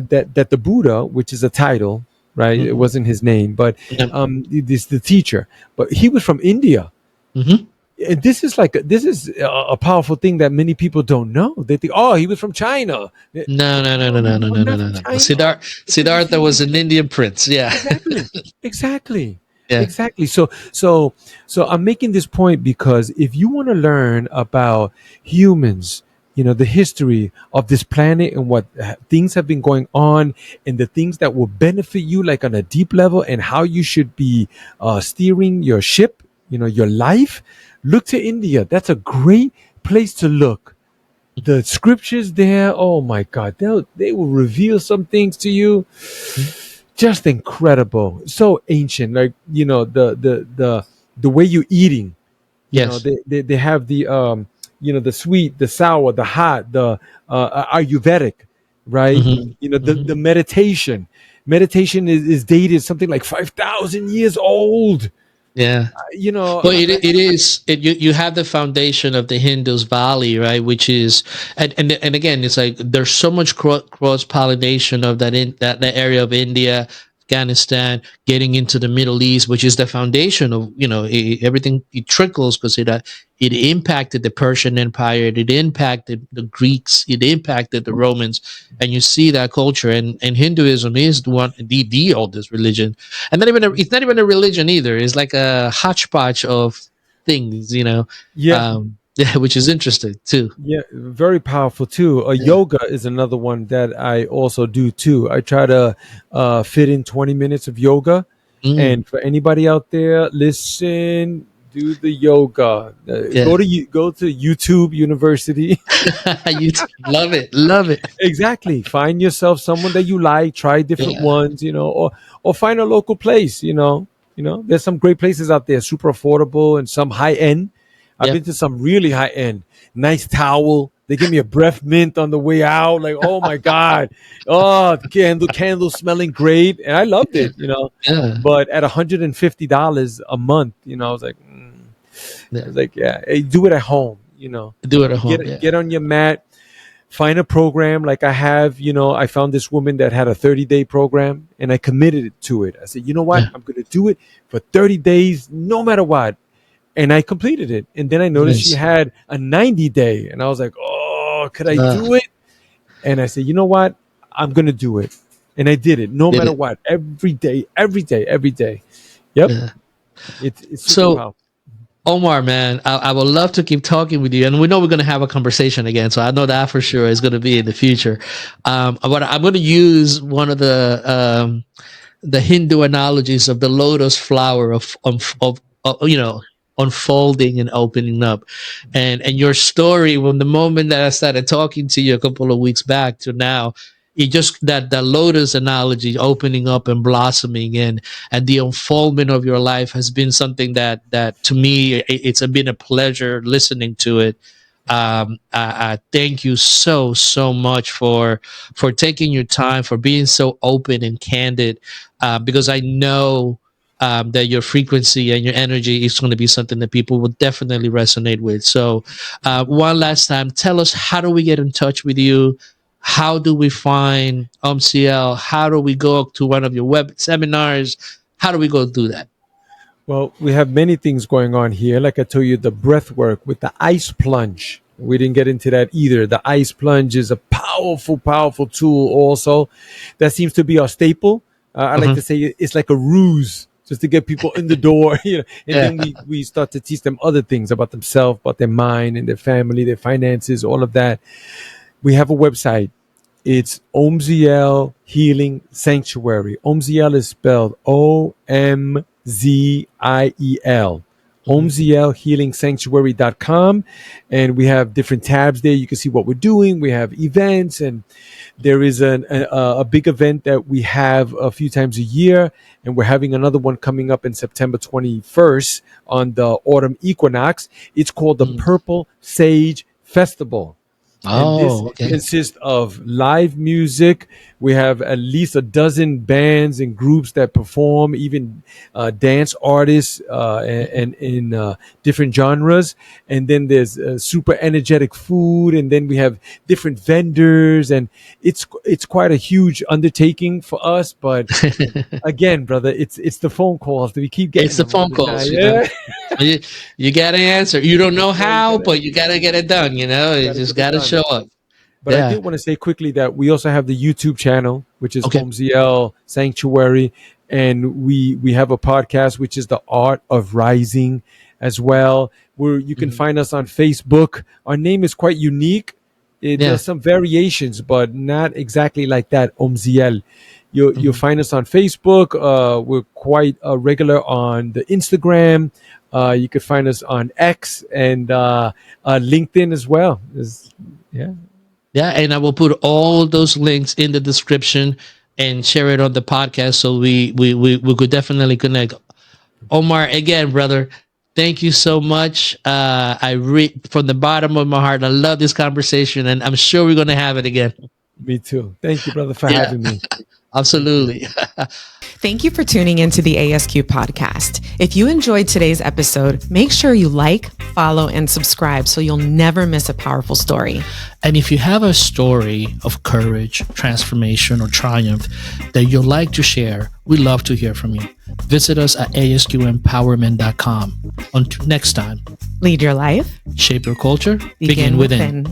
that the Buddha, which is a title, right? It Mhm. wasn't his name, but Yeah. this the teacher. But he was from India. Mhm. And this is a powerful thing that many people don't know. They think, oh, he was from China. No, no, no, no, no, no, No, no, no, not no, from no. China. Siddhartha was an Indian prince. Yeah. Exactly. Exactly. Yeah. Exactly. So I'm making this point because if you want to learn about humans, the history of this planet and what things have been going on, and the things that will benefit you, like on a deep level, and how you should be steering your ship, your life, look to India. That's a great place to look. The scriptures there, oh my God, they will reveal some things to you. Just incredible, so ancient. Like the way you're eating. Yes. They have the sweet, the sour, the hot, the Ayurvedic, right? Mhm. The Mhm. the meditation is dated something like 5,000 years old. Yeah. You know, Well, it is. You have the foundation of the Hindus Valley, right? Which is, and again, it's like there's so much cross pollination of that area of India, Afghanistan, getting into the Middle East, which is the foundation of everything. It trickles because it impacted the Persian Empire, it impacted the Greeks, it impacted the Romans, and you see that culture. And Hinduism is the oldest religion, and it's not even a religion either. It's like a hodgepodge of things, yeah, yeah, which is interesting too. yeah, very powerful too. Yeah. Yoga is another one that I also do too. I try to fit in 20 minutes of yoga. Mm. And for anybody out there, listen, do the yoga, go to YouTube University. You love it, love it. Exactly. Find yourself someone that you like, try different ones, or find a local place, there's some great places out there, super affordable and some high end. I've been to some really high end, nice towel. They give me a breath mint on the way out. Like, oh my God. Oh, candle smelling great. And I loved it, Yeah. but at $150 a month, I was like, hey, do it at home, Do it at home. Get on your mat, find a program like I have. I found this woman that had a 30-day program and I committed to it. I said, you know what? I'm going to do it for 30 days, no matter what. And I completed it. And then I noticed she had a 90-day. And I was like, oh, could I do it? And I said, you know what? I'm going to do it. And I did it no matter what. Every day. Yep. Yeah. It's so powerful. Omar, man, I would love to keep talking with you. And we know we're going to have a conversation again. So I know that for sure is going to be in the future. But I'm going to use one of the Hindu analogies of the lotus flower of unfolding and opening up, and your story from the moment that I started talking to you a couple of weeks back to now, it just that lotus analogy, opening up and blossoming, and the unfoldment of your life has been something that to me it's been a pleasure listening to it. I thank you so much for taking your time, for being so open and candid, because I know that your frequency and your energy is going to be something that people will definitely resonate with. So one last time, tell us, how do we get in touch with you? How do we find OMZIEL? How do we go to one of your web seminars? How do we go do that? Well, we have many things going on here. Like I told you, the breath work with the ice plunge. We didn't get into that either. The ice plunge is a powerful, powerful tool also. That seems to be our staple. I like to say it's like a ruse just to get people in the door, and then we start to teach them other things about themselves, about their mind and their family, their finances, all of that. We have a website. It's OMZIEL Healing Sanctuary. OMZIEL is spelled OMZIEL. OMZIELHealingSanctuary.com, and we have different tabs there. You can see what we're doing. We have events, and there is a big event that we have a few times a year, and we're having another one coming up in September 21st on the autumn equinox. It's called the Purple Sage Festival. And this consists of live music. We have at least a dozen bands and groups that perform, even dance artists and in different genres. And then there's super energetic food. And then we have different vendors. And it's quite a huge undertaking for us. But again, brother, it's the phone calls that we keep getting. It's the phone calls. You got to answer. You don't know how, but you got to get it done. You just got to show up. But I did want to say quickly that we also have the YouTube channel, which is OMZIEL Sanctuary. And we have a podcast, which is The Art of Rising as well, where you can find us on Facebook. Our name is quite unique. There's some variations, but not exactly like that, OMZIEL. You'll find us on Facebook. We're quite regular on the Instagram. You could find us on X and LinkedIn as well. And I will put all those links in the description and share it on the podcast, so we could definitely connect. Omar, again, brother, thank you so much. From the bottom of my heart, I love this conversation, and I'm sure we're going to have it again. Me too. Thank you, brother, for having me. Absolutely. Thank you for tuning into the ASQ podcast. If you enjoyed today's episode, make sure you like, follow, and subscribe so you'll never miss a powerful story. And if you have a story of courage, transformation, or triumph that you'd like to share, we'd love to hear from you. Visit us at asqempowerment.com. Until next time, lead your life, shape your culture, begin within.